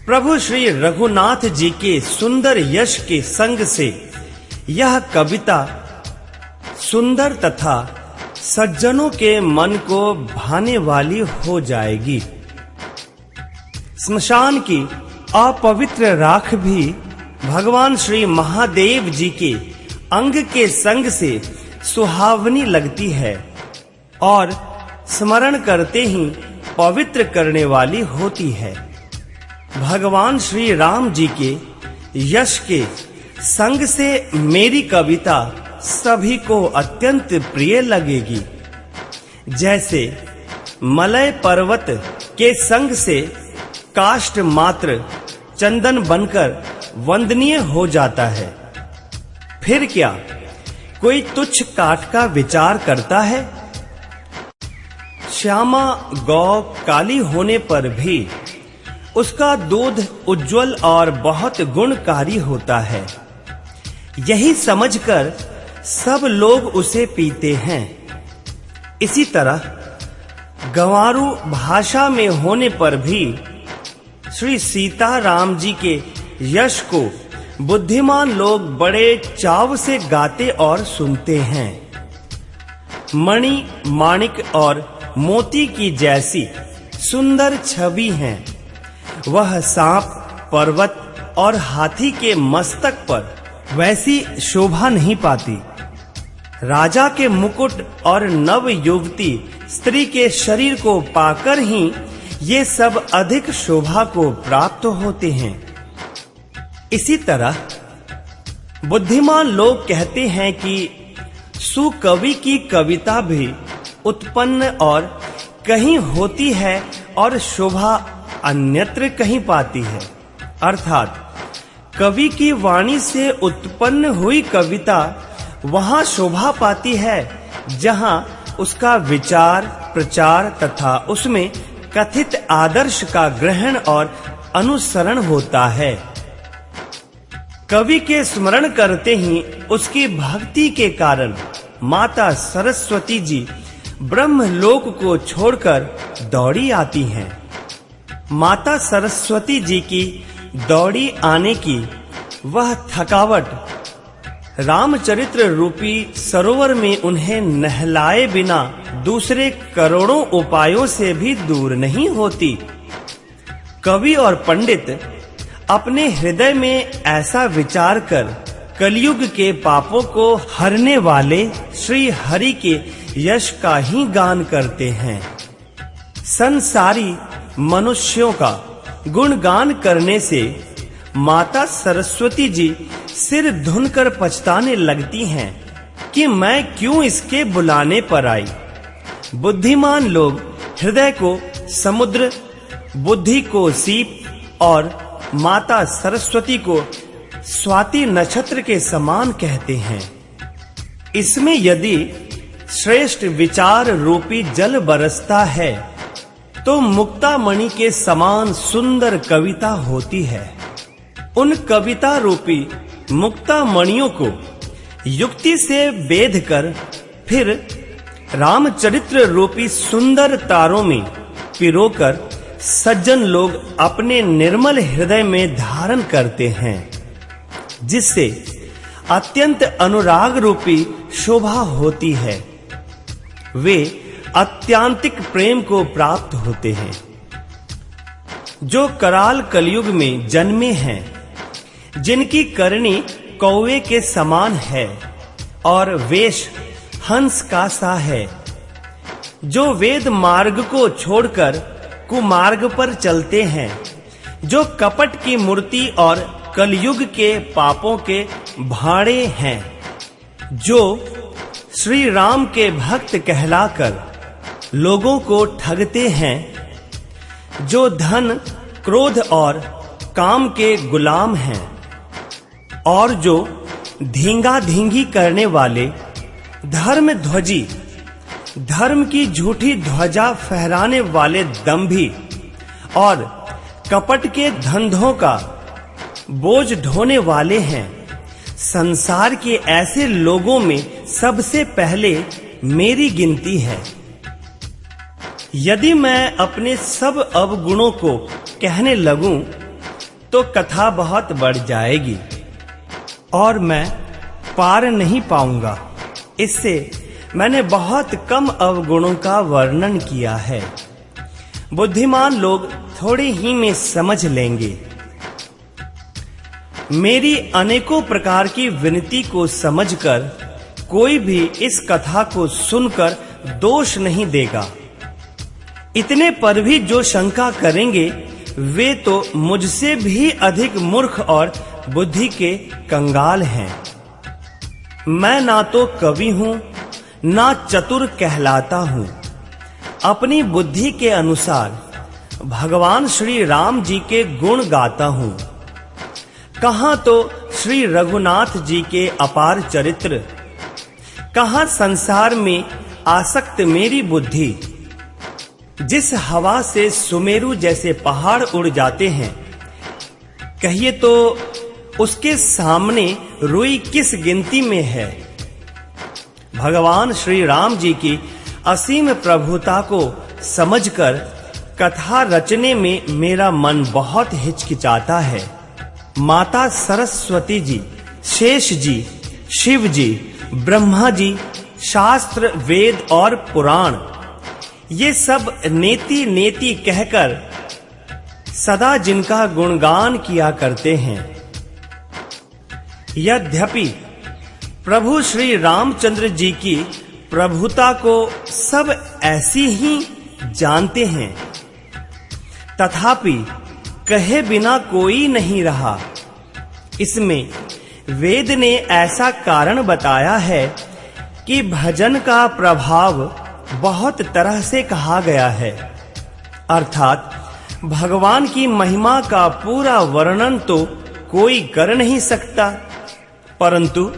प्रभु श्री रघुनाथ जी के सुंदर यश के संग से यह कविता सुंदर तथा सज्जनों के मन को भाने वाली हो जाएगी। स्मशान की अपवित्र राख भी भगवान श्री महादेव जी के अंग के संग से सुहावनी लगती है और स्मरण करते ही पवित्र करने वाली होती है। भगवान श्री राम जी के यश के संग से मेरी कविता सभी को अत्यंत प्रिय लगेगी। जैसे मलय पर्वत के संग से काष्ठ मात्र चंदन बनकर वंदनीय हो जाता है, फिर क्या कोई तुच्छ काठ का विचार करता है? श्यामा गौ काली होने पर भी उसका दूध उज्जवल और बहुत गुणकारी होता है, यही समझकर सब लोग उसे पीते हैं। इसी तरह गंवारू भाषा में होने पर भी श्री सीता राम जी के यश को बुद्धिमान लोग बड़े चाव से गाते और सुनते हैं। मणि माणिक और मोती की जैसी सुंदर छवि है वह सांप, पर्वत और हाथी के मस्तक पर वैसी शोभा नहीं पाती। राजा के मुकुट और नव युवती स्त्री के शरीर को पाकर ही ये सब अधिक शोभा को प्राप्त होते हैं। इसी तरह बुद्धिमान लोग कहते हैं कि सुकवि की कविता भी उत्पन्न और कहीं होती है और शोभा अन्यत्र कहीं पाती है। अर्थात कवि की वाणी से उत्पन्न हुई कविता वहां शोभा पाती है जहां उसका विचार, प्रचार तथा उसमें कथित आदर्श का ग्रहण और अनुसरण होता है। कवि के स्मरण करते ही उसकी भक्ति के कारण माता सरस्वती जी ब्रह्मलोक को छोड़कर दौड़ी आती हैं। माता सरस्वती जी की दौड़ी आने की वह थकावट रामचरित्र रूपी सरोवर में उन्हें नहलाए बिना दूसरे करोड़ों उपायों से भी दूर नहीं होती। कवि और पंडित अपने हृदय में ऐसा विचार कर कलयुग के पापों को हरने वाले श्री हरि के यश का ही गान करते हैं। संसारी मनुष्यों का गुणगान करने से माता सरस्वती जी सिर धुनकर पछताने लगती हैं कि मैं क्यों इसके बुलाने पर आई। बुद्धिमान लोग हृदय को समुद्र, बुद्धि को सीप और माता सरस्वती को स्वाति नक्षत्र के समान कहते हैं। इसमें यदि श्रेष्ठ विचार रूपी जल बरसता है तो मुक्तामणि के समान सुंदर कविता होती है। उन कविता रूपी मुक्तामणियों को युक्ति से बेध कर फिर रामचरित्र रूपी सुंदर तारों में पिरोकर सज्जन लोग अपने निर्मल हृदय में धारण करते हैं, जिससे अत्यंत अनुराग रूपी शोभा होती है। वे अत्यांतिक प्रेम को प्राप्त होते हैं। जो कराल कलयुग में जन्मे हैं, जिनकी करनी कौवे के समान है और वेश हंस का सा है, जो वेद मार्ग को छोड़कर कुमार्ग पर चलते हैं, जो कपट की मूर्ति और कलयुग के पापों के भाड़े हैं, जो श्री राम के भक्त कहलाकर लोगों को ठगते हैं, जो धन, क्रोध और काम के गुलाम हैं और जो धींगा धींगी करने वाले धर्म ध्वजी, धर्म की झूठी ध्वजा फहराने वाले दंभी और कपट के धंधों का बोझ ढोने वाले हैं। संसार के ऐसे लोगों में सबसे पहले मेरी गिनती है। यदि मैं अपने सब अवगुणों को कहने लगूं तो कथा बहुत बढ़ जाएगी और मैं पार नहीं पाऊंगा। इससे मैंने बहुत कम अवगुणों का वर्णन किया है। बुद्धिमान लोग थोड़े ही में समझ लेंगे। मेरी अनेकों प्रकार की विनती को समझकर कोई भी इस कथा को सुनकर दोष नहीं देगा। इतने पर भी जो शंका करेंगे वे तो मुझसे भी अधिक मूर्ख और बुद्धि के कंगाल हैं। मैं ना तो कवि हूं ना चतुर कहलाता हूं। अपनी बुद्धि के अनुसार भगवान श्री राम जी के गुण गाता हूं। कहां तो श्री रघुनाथ जी के अपार चरित्र, कहां संसार में आसक्त मेरी बुद्धि। जिस हवा से सुमेरु जैसे पहाड़ उड़ जाते हैं, कहिए तो उसके सामने रुई किस गिनती में है। भगवान श्री राम जी की असीम प्रभुता को समझकर कथा रचने में मेरा मन बहुत हिचकिचाता है। माता सरस्वती जी, शेष जी, शिव जी, ब्रह्मा जी, शास्त्र, वेद और पुराण, ये सब नेति नेति कहकर सदा जिनका गुणगान किया करते हैं। यद्यपि प्रभु श्री रामचंद्र जी की प्रभुता को सब ऐसी ही जानते हैं, तथापि कहे बिना कोई नहीं रहा। इसमें वेद ने ऐसा कारण बताया है कि भजन का प्रभाव बहुत तरह से कहा गया है। अर्थात भगवान की महिमा का पूरा वर्णन तो कोई कर नहीं सकता, परंतु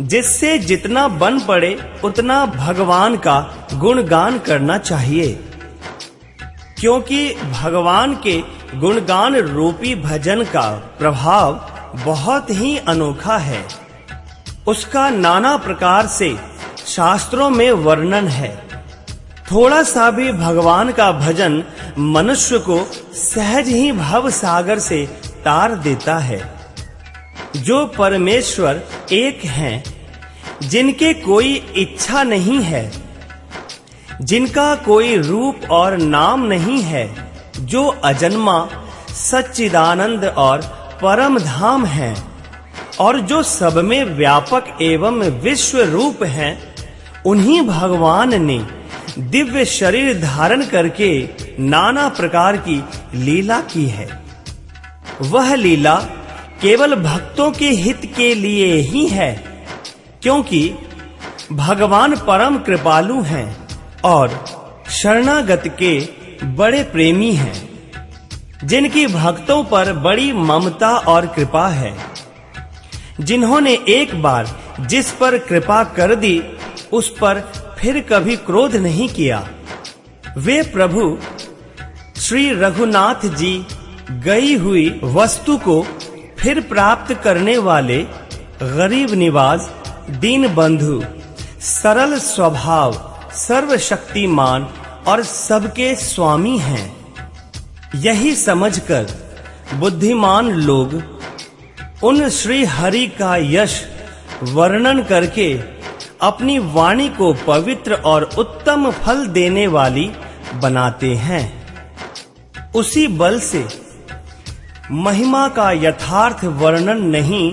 जिससे जितना बन पड़े उतना भगवान का गुणगान करना चाहिए। क्योंकि भगवान के गुणगान रूपी भजन का प्रभाव बहुत ही अनोखा है। उसका नाना प्रकार से शास्त्रों में वर्णन है। थोड़ा सा भी भगवान का भजन मनुष्य को सहज ही भव सागर से तार देता है। जो परमेश्वर एक हैं, जिनके कोई इच्छा नहीं है, जिनका कोई रूप और नाम नहीं है, जो अजन्मा सच्चिदानंद और परम धाम है और जो सब में व्यापक एवं विश्व रूप हैं, उन्हीं भगवान ने दिव्य शरीर धारण करके नाना प्रकार की लीला की है। वह लीला केवल भक्तों के हित के लिए ही है, क्योंकि भगवान परम कृपालु हैं और शरणागत के बड़े प्रेमी हैं, जिनकी भक्तों पर बड़ी ममता और कृपा है। जिन्होंने एक बार जिस पर कृपा कर दी, उस पर फिर कभी क्रोध नहीं किया। वे प्रभु श्री रघुनाथ जी गई हुई वस्तु को फिर प्राप्त करने वाले गरीब निवाज, दीन बंधु, सरल स्वभाव, सर्वशक्तिमान और सबके स्वामी हैं। यही समझकर बुद्धिमान लोग उन श्री हरि का यश वर्णन करके अपनी वाणी को पवित्र और उत्तम फल देने वाली बनाते हैं। उसी बल से महिमा का यथार्थ वर्णन नहीं,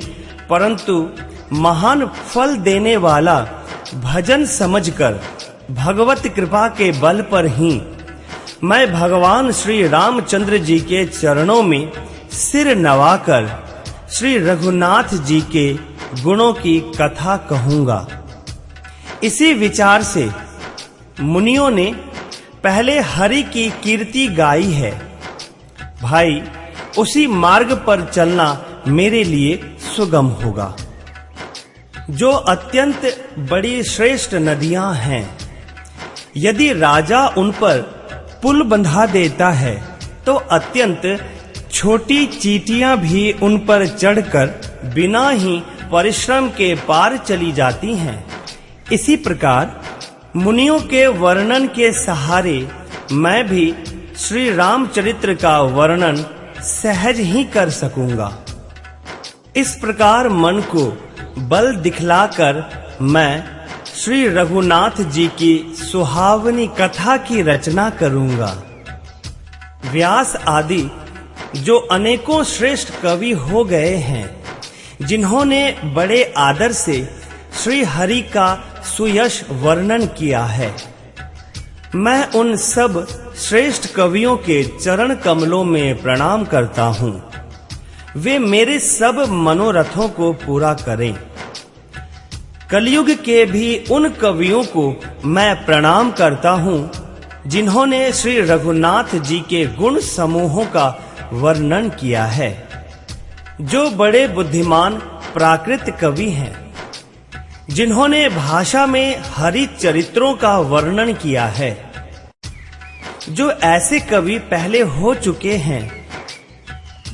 परंतु महान फल देने वाला भजन समझकर भगवत कृपा के बल पर ही मैं भगवान श्री रामचंद्र जी के चरणों में सिर नवाकर श्री रघुनाथ जी के गुणों की कथा कहूंगा। इसी विचार से मुनियों ने पहले हरि की कीर्ति गाई है। भाई, उसी मार्ग पर चलना मेरे लिए सुगम होगा। जो अत्यंत बड़ी श्रेष्ठ नदियां हैं, यदि राजा उन पर पुल बंधा देता है तो अत्यंत छोटी चींटियां भी उन पर चढ़कर बिना ही परिश्रम के पार चली जाती हैं। इसी प्रकार मुनियों के वर्णन के सहारे मैं भी श्री रामचरित्र का वर्णन सहज ही कर सकूंगा। इस प्रकार मन को बल दिखलाकर मैं श्री रघुनाथ जी की सुहावनी कथा की रचना करूंगा। व्यास आदि जो अनेकों श्रेष्ठ कवि हो गए हैं, जिन्होंने बड़े आदर से श्री हरि का सुयश वर्णन किया है, मैं उन सब श्रेष्ठ कवियों के चरण कमलों में प्रणाम करता हूँ। वे मेरे सब मनोरथों को पूरा करें। कलयुग के भी उन कवियों को मैं प्रणाम करता हूँ, जिन्होंने श्री रघुनाथ जी के गुण समूहों का वर्णन किया है, जो बड़े बुद्धिमान प्राकृत कवि हैं, जिन्होंने भाषा में हरि चरित्रों का वर्णन किया है। जो ऐसे कवि पहले हो चुके हैं,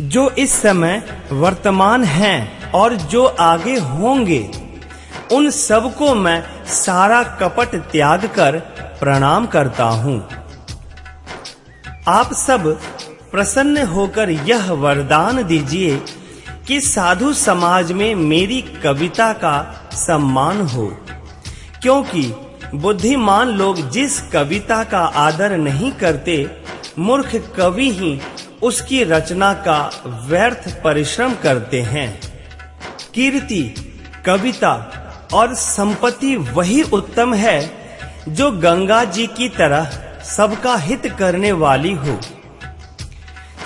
जो इस समय वर्तमान हैं और जो आगे होंगे, उन सबको मैं सारा कपट त्याग कर प्रणाम करता हूँ। आप सब प्रसन्न होकर यह वरदान दीजिए कि साधु समाज में मेरी कविता का सम्मान हो, क्योंकि बुद्धिमान लोग जिस कविता का आदर नहीं करते, मूर्ख कवि ही उसकी रचना का व्यर्थ परिश्रम करते हैं। कीर्ति, कविता और संपत्ति वही उत्तम है जो गंगा जी की तरह सबका हित करने वाली हो।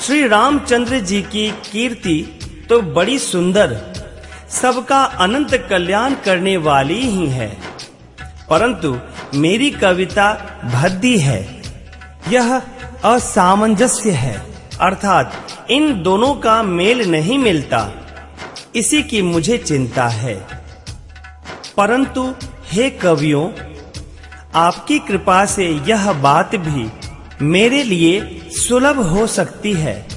श्री रामचंद्र जी की कीर्ति तो बड़ी सुंदर, सबका अनंत कल्याण करने वाली ही है, परंतु मेरी कविता भद्दी है। यह असामंजस्य है, अर्थात इन दोनों का मेल नहीं मिलता, इसी की मुझे चिंता है। परंतु हे कवियों, आपकी कृपा से यह बात भी मेरे लिए सुलभ हो सकती है।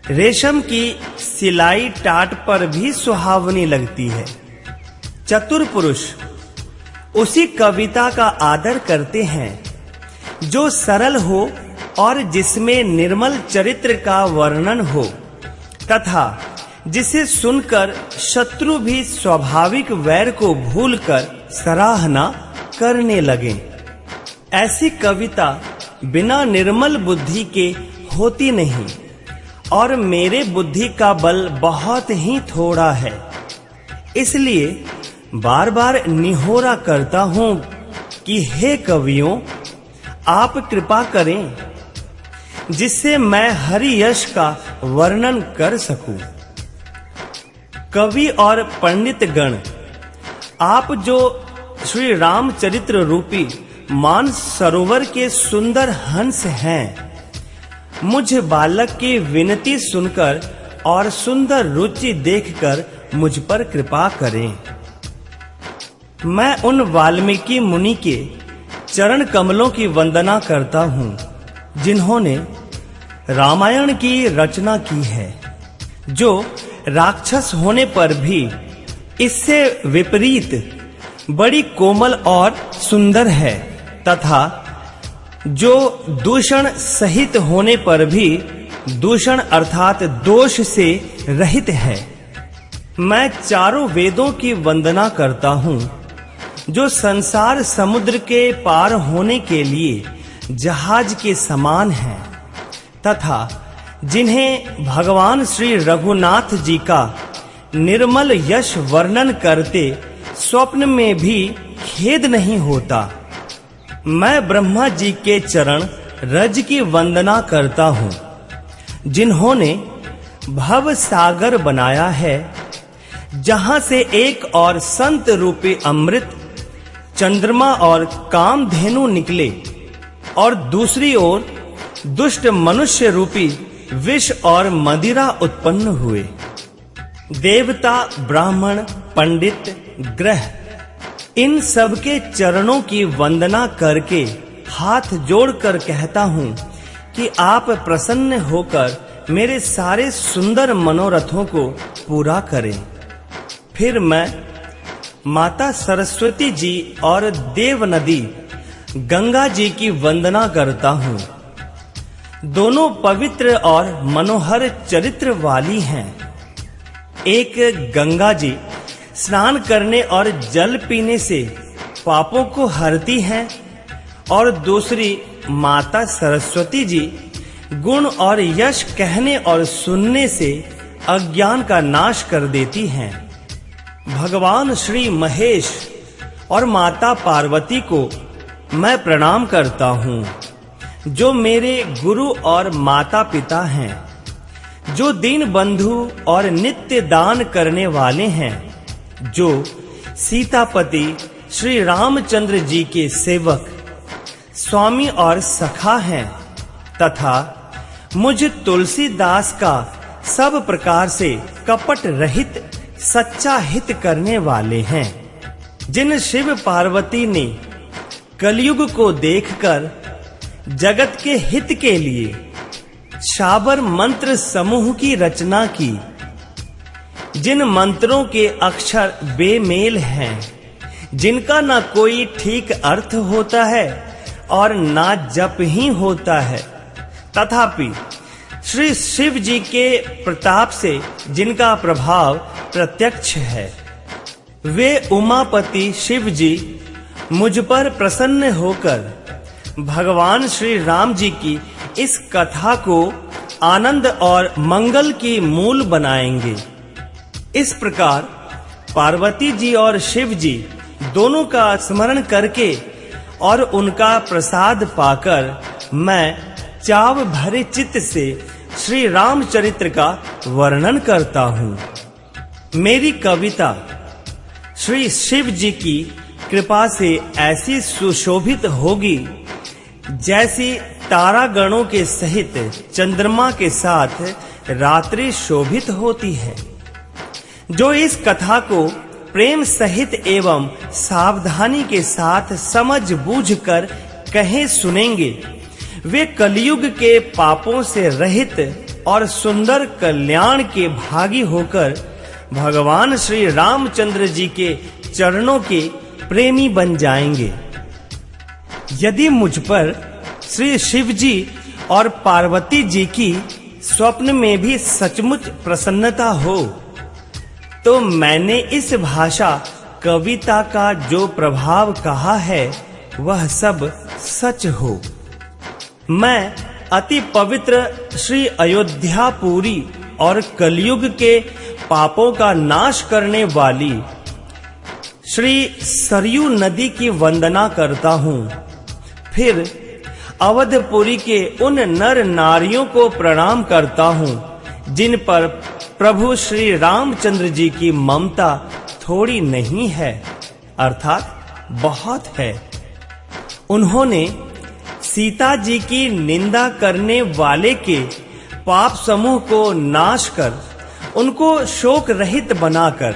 रेशम की सिलाई टाट पर भी सुहावनी लगती है। चतुर पुरुष उसी कविता का आदर करते हैं जो सरल हो और जिसमें निर्मल चरित्र का वर्णन हो, तथा जिसे सुनकर शत्रु भी स्वाभाविक वैर को भूलकर सराहना करने लगे। ऐसी कविता बिना निर्मल बुद्धि के होती नहीं, और मेरे बुद्धि का बल बहुत ही थोड़ा है। इसलिए बार-बार निहोरा करता हूँ कि हे कवियों, आप कृपा करें, जिससे मैं हरि यश का वर्णन कर सकूं। कवि और पंडित गण, आप जो श्री रामचरित्र रूपी मानस सरोवर के सुंदर हंस हैं, मुझ बालक की विनती सुनकर और सुंदर रुचि देखकर मुझ पर कृपा करें। मैं उन वाल्मीकि मुनि के चरण कमलों की वंदना करता हूँ, जिन्होंने रामायण की रचना की है, जो राक्षस होने पर भी इससे विपरीत बड़ी कोमल और सुंदर है, तथा जो दूषण सहित होने पर भी दूषण अर्थात दोष से रहित है। मैं चारों वेदों की वंदना करता हूँ, जो संसार समुद्र के पार होने के लिए जहाज के समान हैं, तथा जिन्हें भगवान श्री रघुनाथ जी का निर्मल यश वर्णन करते स्वप्न में भी खेद नहीं होता। मैं ब्रह्मा जी के चरण रज की वंदना करता हूँ, जिन्होंने भव सागर बनाया है, जहाँ से एक और संत रूपी अमृत, चंद्रमा और कामधेनु निकले, और दूसरी ओर दुष्ट मनुष्य रूपी विष और मदिरा उत्पन्न हुए। देवता, ब्राह्मण, पंडित, ग्रह, इन सब के चरणों की वंदना करके हाथ जोड़कर कहता हूँ कि आप प्रसन्न होकर मेरे सारे सुंदर मनोरथों को पूरा करें। फिर मैं माता सरस्वती जी और देव नदी गंगा जी की वंदना करता हूँ, दोनों पवित्र और मनोहर चरित्र वाली हैं। एक गंगा जी स्नान करने और जल पीने से पापों को हरती हैं और दूसरी माता सरस्वती जी गुण और यश कहने और सुनने से अज्ञान का नाश कर देती हैं। भगवान श्री महेश और माता पार्वती को मैं प्रणाम करता हूँ, जो मेरे गुरु और माता पिता हैं, जो दीन बंधु और नित्य दान करने वाले हैं, जो सीतापति श्री रामचंद्र जी के सेवक, स्वामी और सखा हैं, तथा मुझ तुलसीदास का सब प्रकार से कपट रहित सच्चा हित करने वाले हैं, जिन शिव पार्वती ने कलयुग को देखकर जगत के हित के लिए शाबर मंत्र समूह की रचना की, जिन मंत्रों के अक्षर बेमेल हैं, जिनका ना कोई ठीक अर्थ होता है और ना जप ही होता है, तथापि श्री शिव जी के प्रताप से जिनका प्रभाव प्रत्यक्ष है, वे उमापति शिव जी मुझ पर प्रसन्न होकर भगवान श्री राम जी की इस कथा को आनंद और मंगल की मूल बनाएंगे। इस प्रकार पार्वती जी और शिव जी दोनों का स्मरण करके और उनका प्रसाद पाकर मैं चाव भरे चित्त से श्री रामचरित्र का वर्णन करता हूँ। मेरी कविता श्री शिव जी की कृपा से ऐसी सुशोभित होगी जैसी तारागणों के सहित चंद्रमा के साथ रात्रि शोभित होती है। जो इस कथा को प्रेम सहित एवं सावधानी के साथ समझ बूझ कर कहे सुनेंगे, वे कलयुग के पापों से रहित और सुंदर कल्याण के भागी होकर भगवान श्री रामचंद्र जी के चरणों के प्रेमी बन जाएंगे। यदि मुझ पर श्री शिव जी और पार्वती जी की स्वप्न में भी सचमुच प्रसन्नता हो, तो मैंने इस भाषा कविता का जो प्रभाव कहा है वह सब सच हो। मैं अति पवित्र श्री अयोध्यापुरी और कलयुग के पापों का नाश करने वाली श्री सरयू नदी की वंदना करता हूँ। फिर अवधपुरी के उन नर नारियों को प्रणाम करता हूँ जिन पर प्रभु श्री रामचंद्र जी की ममता थोड़ी नहीं है, अर्थात बहुत है। उन्होंने सीता जी की निंदा करने वाले के पाप समूह को नाश कर उनको शोक रहित बनाकर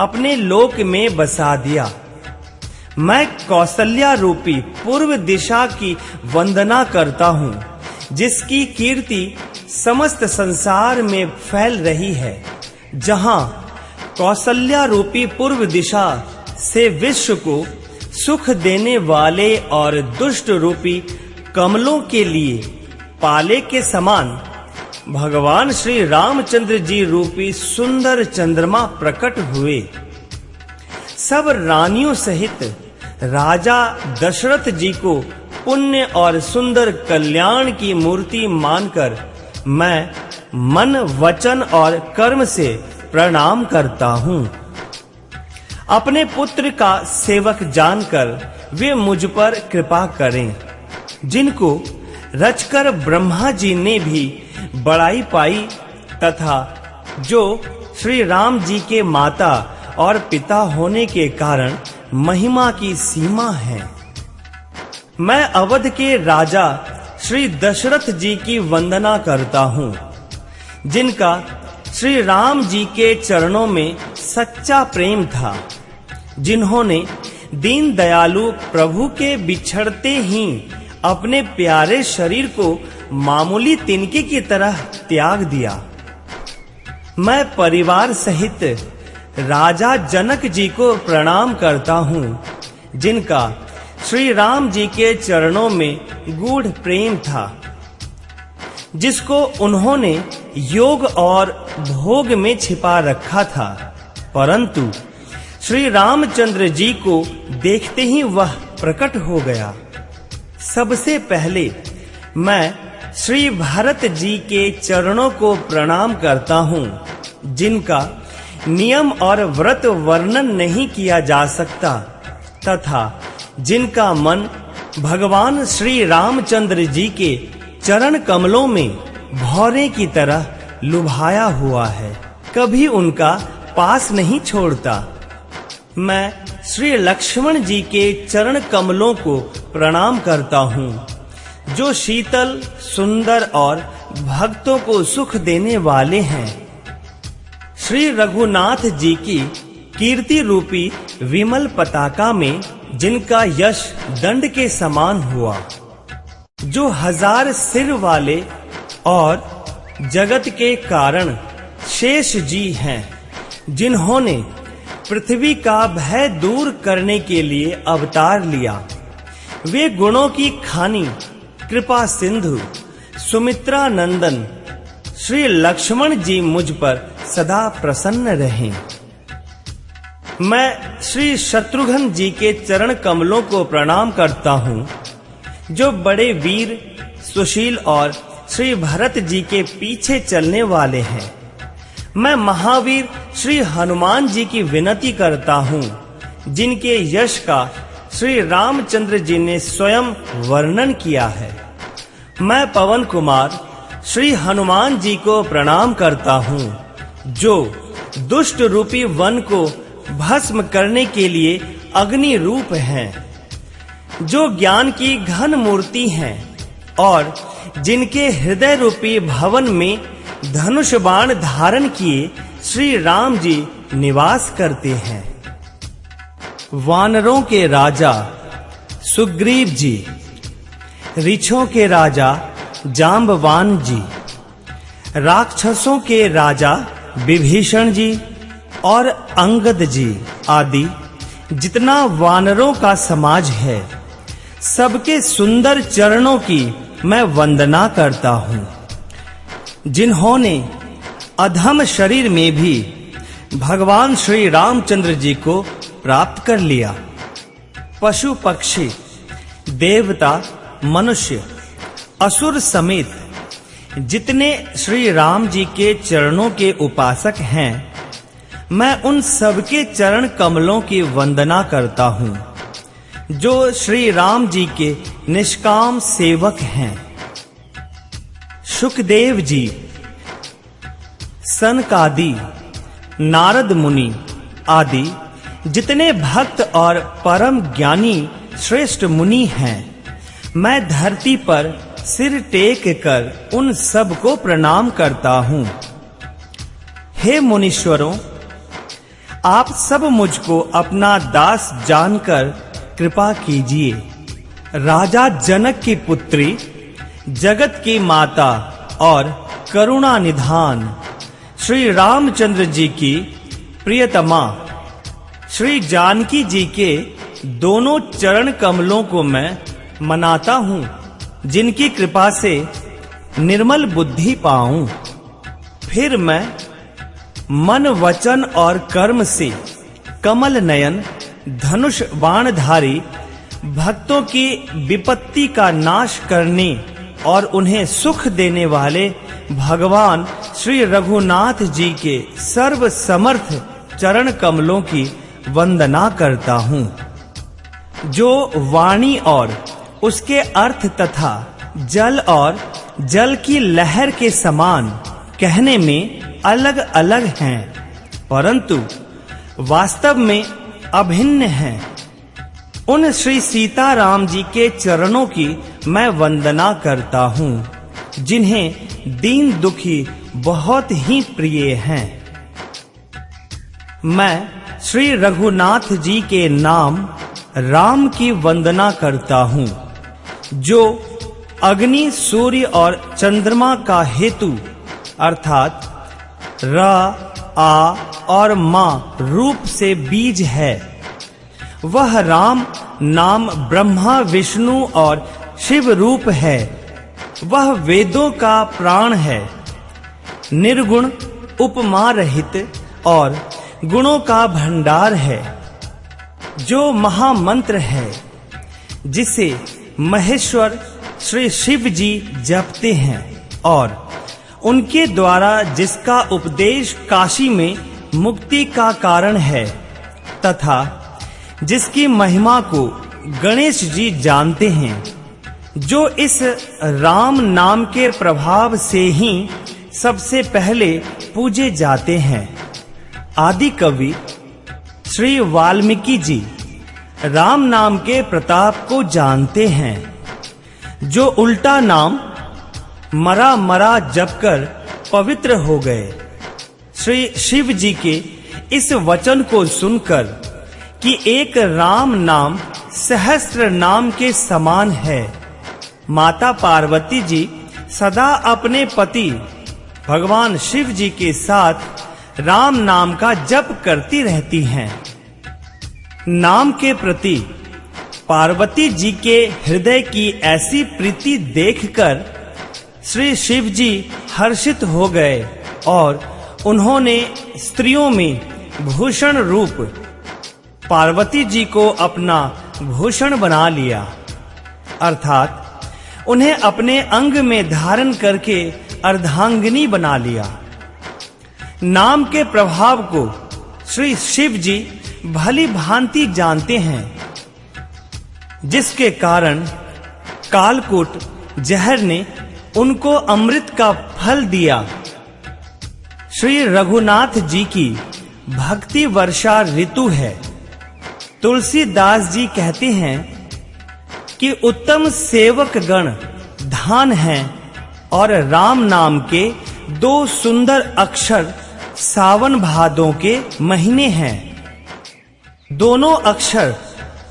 अपने लोक में बसा दिया। मैं कौशल्या रूपी पूर्व दिशा की वंदना करता हूँ, जिसकी कीर्ति समस्त संसार में फैल रही है। जहाँ कौशल्या रूपी पूर्व दिशा से विश्व को सुख देने वाले और दुष्ट रूपी कमलों के लिए पाले के समान भगवान श्री रामचंद्र जी रूपी सुंदर चंद्रमा प्रकट हुए। सब रानियों सहित राजा दशरथ जी को पुण्य और सुंदर कल्याण की मूर्ति मानकर मैं मन, वचन और कर्म से प्रणाम करता हूँ। अपने पुत्र का सेवक जानकर वे मुझ पर कृपा करें, जिनको रचकर ब्रह्मा जी ने भी बड़ाई पाई तथा जो श्री राम जी के माता और पिता होने के कारण महिमा की सीमा है। मैं अवध के राजा श्री दशरथ जी की वंदना करता हूँ, जिनका श्री राम जी के चरणों में सच्चा प्रेम था, जिन्होंने दीन दयालु प्रभु के बिछड़ते ही अपने प्यारे शरीर को मामूली तिनके की तरह त्याग दिया। मैं परिवार सहित राजा जनक जी को प्रणाम करता हूँ, जिनका श्री राम जी के चरणों में गूढ़ प्रेम था। जिसको उन्होंने योग और भोग में छिपा रखा था, परंतु श्री रामचंद्र जी को देखते ही वह प्रकट हो गया। सबसे पहले मैं श्री भरत जी के चरणों को प्रणाम करता हूँ, जिनका नियम और व्रत वर्णन नहीं किया जा सकता तथा जिनका मन भगवान श्री रामचंद्र जी के चरण कमलों में भौरे की तरह लुभाया हुआ है, कभी उनका पास नहीं छोड़ता। मैं श्री लक्ष्मण जी के चरण कमलों को प्रणाम करता हूँ, जो शीतल, सुंदर और भक्तों को सुख देने वाले हैं। श्री रघुनाथ जी की कीर्ति रूपी विमल पताका में जिनका यश दंड के समान हुआ, जो 1000 सिर वाले और जगत के कारण शेष जी हैं, जिन्होंने पृथ्वी का भय दूर करने के लिए अवतार लिया। वे गुणों की खानी, कृपा सिंधु, सुमित्रा नंदन श्री लक्ष्मण जी मुझ पर सदा प्रसन्न रहें। मैं श्री शत्रुघ्न जी के चरण कमलों को प्रणाम करता हूँ, जो बड़े वीर, सुशील और श्री भरत जी के पीछे चलने वाले हैं। मैं महावीर श्री हनुमान जी की विनती करता हूँ, जिनके यश का श्री रामचंद्र जी ने स्वयं वर्णन किया है। मैं पवन कुमार श्री हनुमान जी को प्रणाम करता हूँ, जो दुष्ट रूपी वन को भस्म करने के लिए अग्नि रूप हैं, जो ज्ञान की घन मूर्ति हैं और जिनके हृदय रूपी भवन में धनुष बाण धारण किए श्री राम जी निवास करते हैं। वानरों के राजा सुग्रीव जी, ऋक्षों के राजा जांबवान जी, राक्षसों के राजा विभीषण जी और अंगद जी आदि जितना वानरों का समाज है, सबके सुंदर चरणों की मैं वंदना करता हूँ, जिन्होंने अधम शरीर में भी भगवान श्री रामचंद्र जी को प्राप्त कर लिया। पशु पक्षी, देवता, मनुष्य, असुर समेत जितने श्री राम जी के चरणों के उपासक हैं, मैं उन सबके चरण कमलों की वंदना करता हूँ, जो श्री राम जी के निष्काम सेवक हैं। सुखदेव जी, सनकादि, नारद मुनि आदि जितने भक्त और परम ज्ञानी श्रेष्ठ मुनि हैं, मैं धरती पर सिर टेक कर उन सब को प्रणाम करता हूँ। हे मुनीश्वरों, आप सब मुझको अपना दास जानकर कृपा कीजिए। राजा जनक की पुत्री, जगत की माता और करुणा निधान श्री रामचंद्र जी की प्रियतमा श्री जानकी जी के दोनों चरण कमलों को मैं मनाता हूँ, जिनकी कृपा से निर्मल बुद्धि पाऊं। फिर मैं मन, वचन और कर्म से कमल नयन, धनुष बाणधारी भक्तों की विपत्ति का नाश करने और उन्हें सुख देने वाले भगवान श्री रघुनाथ जी के सर्व समर्थ चरण कमलों की वंदना करता हूँ, जो वाणी और उसके अर्थ तथा जल और जल की लहर के समान कहने में अलग अलग हैं, परंतु वास्तव में अभिन्न हैं। उन श्री सीताराम जी के चरणों की मैं वंदना करता हूँ, जिन्हें दीन दुखी बहुत ही प्रिय हैं। मैं श्री रघुनाथ जी के नाम राम की वंदना करता हूँ, जो अग्नि, सूर्य और चंद्रमा का हेतु अर्थात र, आ और मा रूप से बीज है। वह राम नाम ब्रह्मा, विष्णु और शिव रूप है। वह वेदों का प्राण है, निर्गुण उपमा रहित और गुणों का भंडार है, जो महामंत्र है, जिसे महेश्वर श्री शिव जी जपते हैं और उनके द्वारा जिसका उपदेश काशी में मुक्ति का कारण है तथा जिसकी महिमा को गणेश जी जानते हैं, जो इस राम नाम के प्रभाव से ही सबसे पहले पूजे जाते हैं। आदि कवि श्री वाल्मीकि जी राम नाम के प्रताप को जानते हैं, जो उल्टा नाम मरा मरा जपकर पवित्र हो गए। श्री शिव जी के इस वचन को सुनकर कि एक राम नाम सहस्त्र नाम के समान है, माता पार्वती जी सदा अपने पति भगवान शिव जी के साथ राम नाम का जप करती रहती हैं। नाम के प्रति पार्वती जी के हृदय की ऐसी प्रीति देखकर श्री शिव जी हर्षित हो गए और उन्होंने स्त्रियों में भूषण रूप पार्वती जी को अपना भूषण बना लिया, अर्थात उन्हें अपने अंग में धारण करके अर्धांगिनी बना लिया। नाम के प्रभाव को श्री शिव जी भली भांति जानते हैं, जिसके कारण कालकूट जहर ने उनको अमृत का फल दिया। श्री रघुनाथ जी की भक्ति वर्षा ऋतु है। तुलसीदास जी कहते हैं कि उत्तम सेवक गण धान हैं और राम नाम के 2 सुंदर अक्षर सावन भादों के महीने हैं। दोनों अक्षर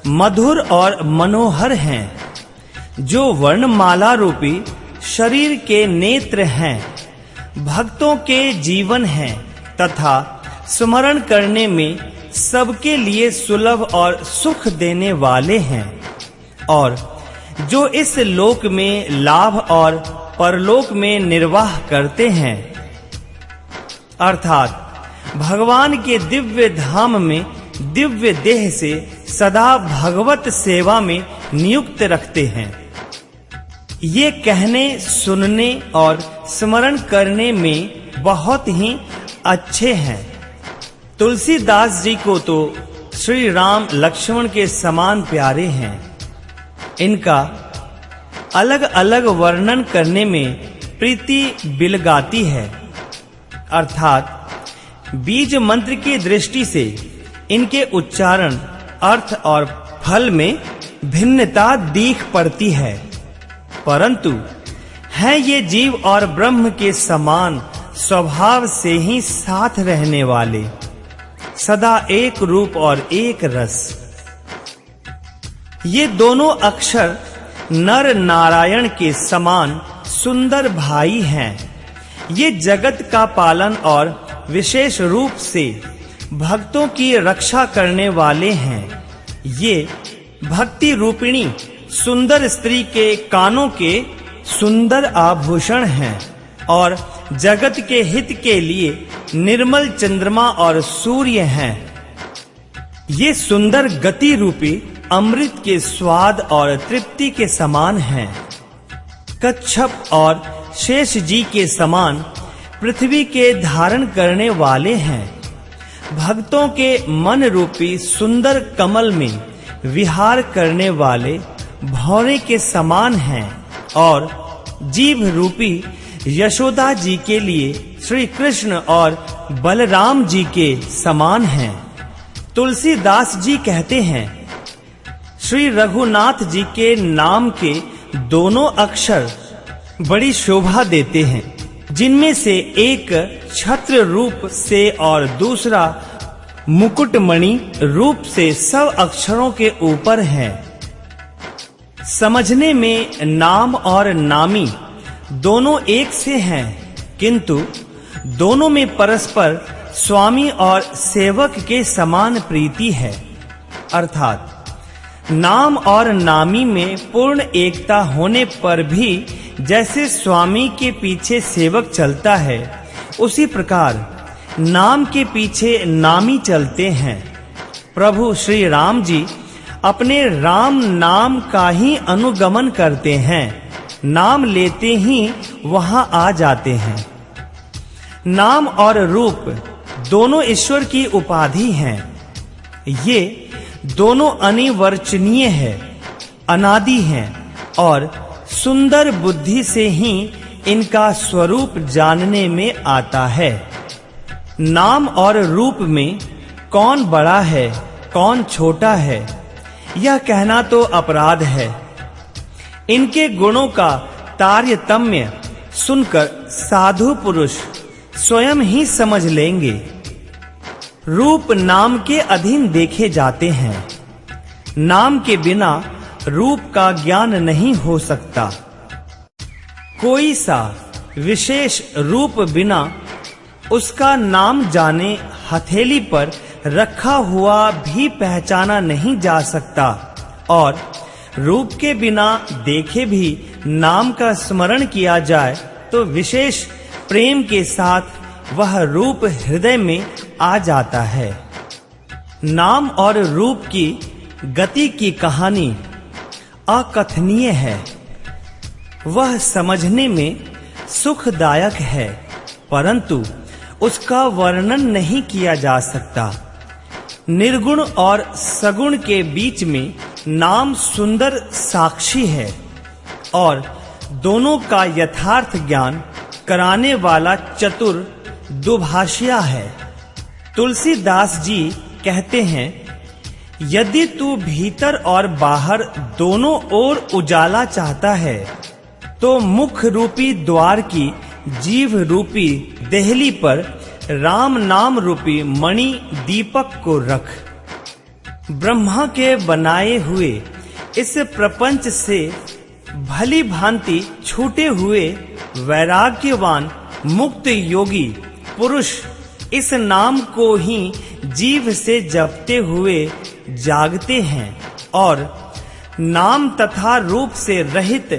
मधुर और मनोहर हैं, जो वर्णमाला रूपी शरीर के नेत्र हैं, भक्तों के जीवन हैं तथा स्मरण करने में सबके लिए सुलभ और सुख देने वाले हैं, और जो इस लोक में लाभ और परलोक में निर्वाह करते हैं, अर्थात भगवान के दिव्य धाम में दिव्य देह से सदा भगवत सेवा में नियुक्त रखते हैं। ये कहने, सुनने और स्मरण करने में बहुत ही अच्छे हैं। तुलसीदास जी को तो श्री राम लक्ष्मण के समान प्यारे हैं। इनका अलग अलग वर्णन करने में प्रीति बिलगाती है, अर्थात बीज मंत्र की दृष्टि से इनके उच्चारण, अर्थ और फल में भिन्नता दिख पड़ती है, परंतु हैं ये जीव और ब्रह्म के समान स्वभाव से ही साथ रहने वाले, सदा एक रूप और एक रस। ये दोनों अक्षर नर नारायण के समान सुंदर भाई हैं। ये जगत का पालन और विशेष रूप से भक्तों की रक्षा करने वाले हैं। ये भक्ति रूपिणी सुंदर स्त्री के कानों के सुंदर आभूषण हैं और जगत के हित के लिए निर्मल चंद्रमा और सूर्य हैं। ये सुंदर गति रूपी अमृत के स्वाद और तृप्ति के समान हैं। कच्छप और शेष जी के समान पृथ्वी के धारण करने वाले हैं। भक्तों के मन रूपी सुंदर कमल में विहार करने वाले भौरे के समान हैं और जीभ रूपी यशोदा जी के लिए श्री कृष्ण और बलराम जी के समान हैं। तुलसीदास जी कहते हैं, श्री रघुनाथ जी के नाम के दोनों अक्षर बड़ी शोभा देते हैं, जिनमें से एक छत्र रूप से और दूसरा मुकुटमणि रूप से सब अक्षरों के ऊपर है। समझने में नाम और नामी दोनों एक से हैं, किंतु दोनों में परस्पर स्वामी और सेवक के समान प्रीति है, अर्थात नाम और नामी में पूर्ण एकता होने पर भी जैसे स्वामी के पीछे सेवक चलता है, उसी प्रकार नाम के पीछे नामी चलते हैं। प्रभु श्री राम जी अपने राम नाम का ही अनुगमन करते हैं, नाम लेते ही वहां आ जाते हैं। नाम और रूप दोनों ईश्वर की उपाधि हैं। ये दोनों अनिवर्चनीय है, अनादि हैं और सुंदर बुद्धि से ही इनका स्वरूप जानने में आता है। नाम और रूप में कौन बड़ा है, कौन छोटा है, यह कहना तो अपराध है। इनके गुणों का तारतम्य सुनकर साधु पुरुष स्वयं ही समझ लेंगे। रूप नाम के अधीन देखे जाते हैं। नाम के बिना रूप का ज्ञान नहीं हो सकता। कोई सा विशेष रूप बिना उसका नाम जाने हथेली पर रखा हुआ भी पहचाना नहीं जा सकता, और रूप के बिना देखे भी नाम का स्मरण किया जाए तो विशेष प्रेम के साथ वह रूप हृदय में आ जाता है। नाम और रूप की गति की कहानी अकथनीय है। वह समझने में सुखदायक है, परंतु उसका वर्णन नहीं किया जा सकता। निर्गुण और सगुण के बीच में नाम सुंदर साक्षी है और दोनों का यथार्थ ज्ञान कराने वाला चतुर दुभाषिया है। तुलसीदास जी कहते हैं, यदि तू भीतर और बाहर दोनों ओर उजाला चाहता है तो मुख रूपी द्वार की जीव रूपी देहली पर राम नाम रूपी मणि दीपक को रख। ब्रह्मा के बनाए हुए इस प्रपंच से भली भांति छूटे हुए वैराग्यवान मुक्त योगी पुरुष इस नाम को ही जीव से जपते हुए जागते हैं और नाम तथा रूप से रहित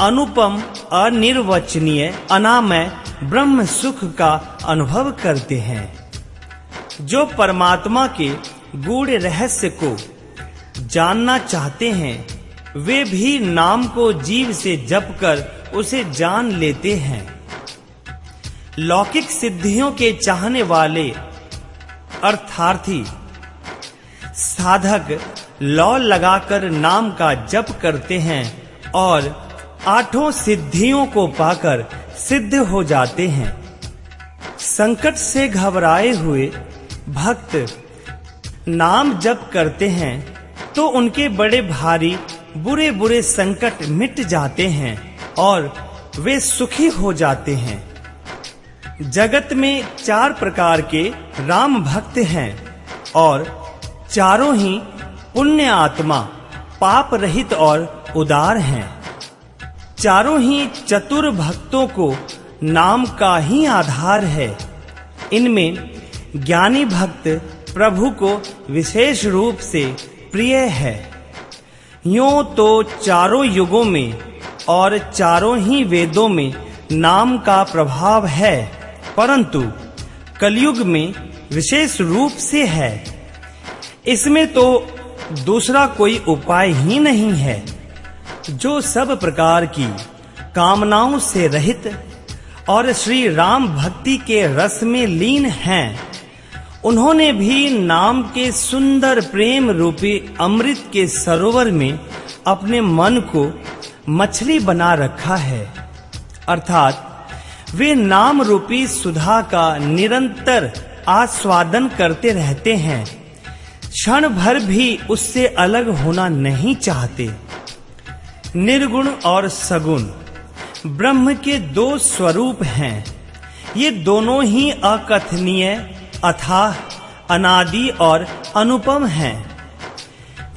अनुपम अनिर्वचनीय अनामय ब्रह्म सुख का अनुभव करते हैं। जो परमात्मा के गूढ़ रहस्य को जानना चाहते हैं, वे भी नाम को जीव से जपकर उसे जान लेते हैं। लौकिक सिद्धियों के चाहने वाले अर्थार्थी साधक लौ लगाकर नाम का जप करते हैं और आठों सिद्धियों को पाकर सिद्ध हो जाते हैं। संकट से घबराए हुए भक्त नाम जप करते हैं तो उनके बड़े भारी बुरे बुरे संकट मिट जाते हैं और वे सुखी हो जाते हैं। जगत में 4 प्रकार के राम भक्त हैं और चारों ही पुण्य आत्मा, पाप रहित और उदार हैं। चारों ही चतुर भक्तों को नाम का ही आधार है। इनमें ज्ञानी भक्त प्रभु को विशेष रूप से प्रिय है। यूं तो चारों युगों में और चारों ही वेदों में नाम का प्रभाव है, परंतु कलयुग में विशेष रूप से है। इसमें तो दूसरा कोई उपाय ही नहीं है। जो सब प्रकार की कामनाओं से रहित और श्री राम भक्ति के रस में लीन हैं, उन्होंने भी नाम के सुंदर प्रेम रूपी अमृत के सरोवर में अपने मन को मछली बना रखा है। अर्थात वे नाम रूपी सुधा का निरंतर आस्वादन करते रहते हैं, क्षण भर भी उससे अलग होना नहीं चाहते। निर्गुण और सगुण ब्रह्म के 2 स्वरूप हैं। ये दोनों ही अकथनीय, अथाह, अनादि और अनुपम हैं।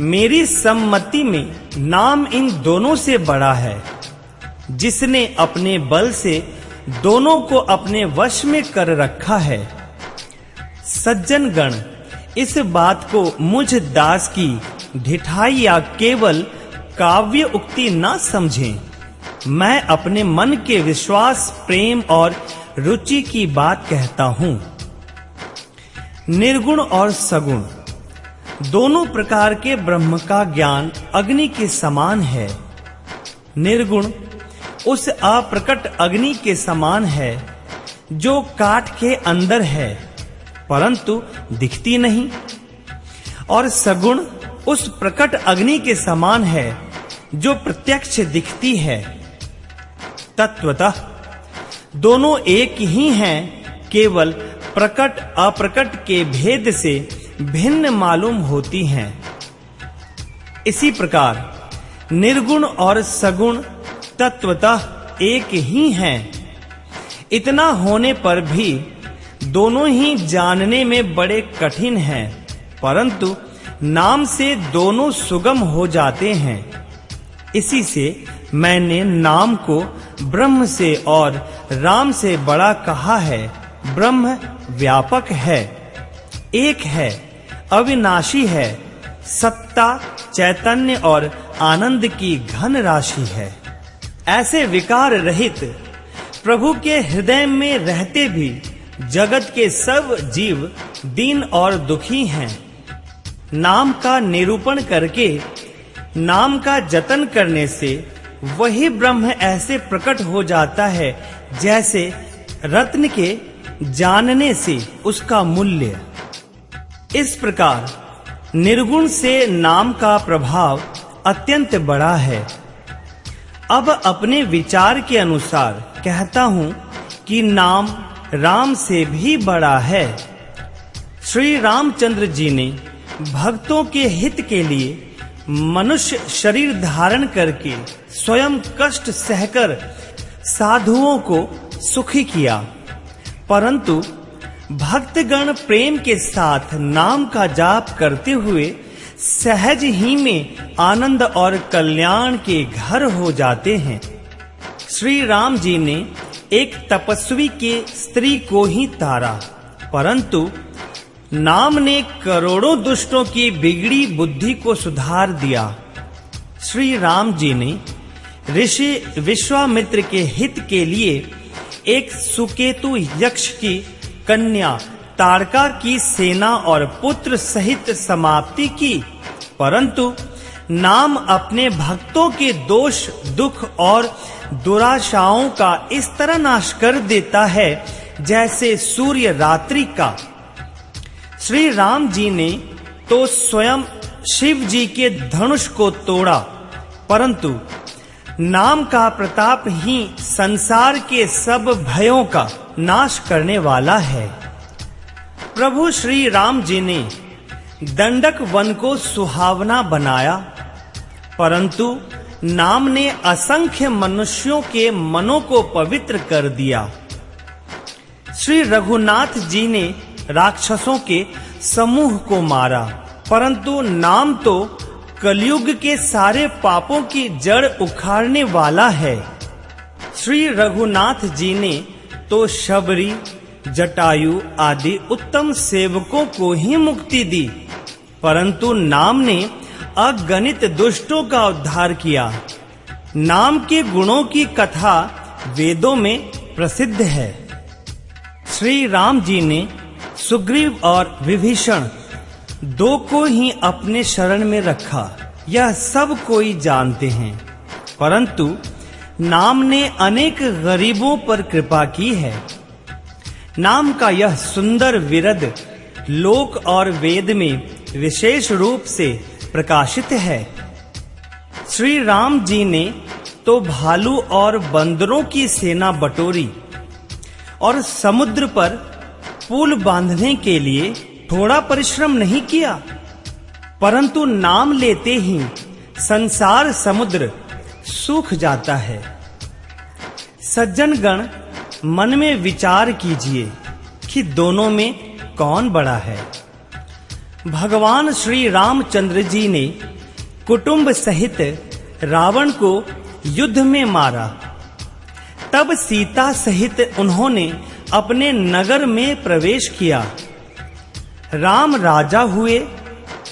मेरी सम्मति में नाम इन दोनों से बड़ा है। जिसने अपने बल से दोनों को अपने वश में कर रखा है। सज्जन गण इस बात को मुझ दास की ढिठाई या केवल काव्य उक्ति न समझें। मैं अपने मन के विश्वास, प्रेम और रुचि की बात कहता हूं। निर्गुण और सगुण दोनों प्रकार के ब्रह्म का ज्ञान अग्नि के समान है। निर्गुण उस अप्रकट अग्नि के समान है जो काठ के अंदर है परंतु दिखती नहीं, और सगुण उस प्रकट अग्नि के समान है जो प्रत्यक्ष दिखती है। तत्वतः दोनों एक ही हैं, केवल प्रकट अप्रकट के भेद से भिन्न मालूम होती हैं। इसी प्रकार निर्गुण और सगुण तत्वतः एक ही हैं। इतना होने पर भी दोनों ही जानने में बड़े कठिन हैं, परंतु नाम से दोनों सुगम हो जाते हैं। इसी से मैंने नाम को ब्रह्म से और राम से बड़ा कहा है। ब्रह्म व्यापक है, एक है, अविनाशी है, सत्ता, चैतन्य और आनंद की घन राशि है। ऐसे विकार रहित प्रभु के हृदय में रहते भी जगत के सब जीव दीन और दुखी हैं। नाम का निरूपण करके, नाम का जतन करने से वही ब्रह्म ऐसे प्रकट हो जाता है जैसे रत्न के जानने से उसका मूल्य। इस प्रकार निर्गुण से नाम का प्रभाव अत्यंत बड़ा है। अब अपने विचार के अनुसार कहता हूं कि नाम राम से भी बड़ा है। श्री रामचंद्र जी ने भक्तों के हित के लिए मनुष्य शरीर धारण करके स्वयं कष्ट सहकर साधुओं को सुखी किया, परंतु भक्तगण प्रेम के साथ नाम का जाप करते हुए सहज ही में आनंद और कल्याण के घर हो जाते हैं। श्री राम जी ने एक तपस्वी के स्त्री को ही तारा, परंतु नाम ने करोड़ों दुष्टों की बिगड़ी बुद्धि को सुधार दिया। श्री राम जी ने ऋषि विश्वामित्र के हित के लिए एक सुकेतु यक्ष की कन्या ताड़का की सेना और पुत्र सहित समाप्ति की, परंतु नाम अपने भक्तों के दोष, दुख और दुराशाओं का इस तरह नाश कर देता है जैसे सूर्य रात्रि का। श्री राम जी ने तो स्वयं शिव जी के धनुष को तोड़ा, परंतु नाम का प्रताप ही संसार के सब भयों का नाश करने वाला है। प्रभु श्री राम जी ने दंडक वन को सुहावना बनाया, परंतु नाम ने असंख्य मनुष्यों के मनों को पवित्र कर दिया। श्री रघुनाथ जी ने राक्षसों के समूह को मारा, परंतु नाम तो कलयुग के सारे पापों की जड़ उखाड़ने वाला है। श्री रघुनाथ जी ने तो शबरी, जटायु आदि उत्तम सेवकों को ही मुक्ति दी, परंतु नाम ने अगणित दुष्टों का उद्धार किया। नाम के गुणों की कथा वेदों में प्रसिद्ध है। श्री राम जी ने सुग्रीव और विभीषण दो को ही अपने शरण में रखा, यह सब कोई जानते हैं, परंतु नाम ने अनेक गरीबों पर कृपा की है। नाम का यह सुंदर विरद लोक और वेद में विशेष रूप से प्रकाशित है। श्री राम जी ने तो भालू और बंदरों की सेना बटोरी और समुद्र पर पुल बांधने के लिए थोड़ा परिश्रम नहीं किया, परंतु नाम लेते ही संसार समुद्र सूख जाता है। सज्जन गण मन में विचार कीजिए कि दोनों में कौन बड़ा है। भगवान श्री रामचंद्र जी ने कुटुंब सहित रावण को युद्ध में मारा, तब सीता सहित उन्होंने अपने नगर में प्रवेश किया। राम राजा हुए,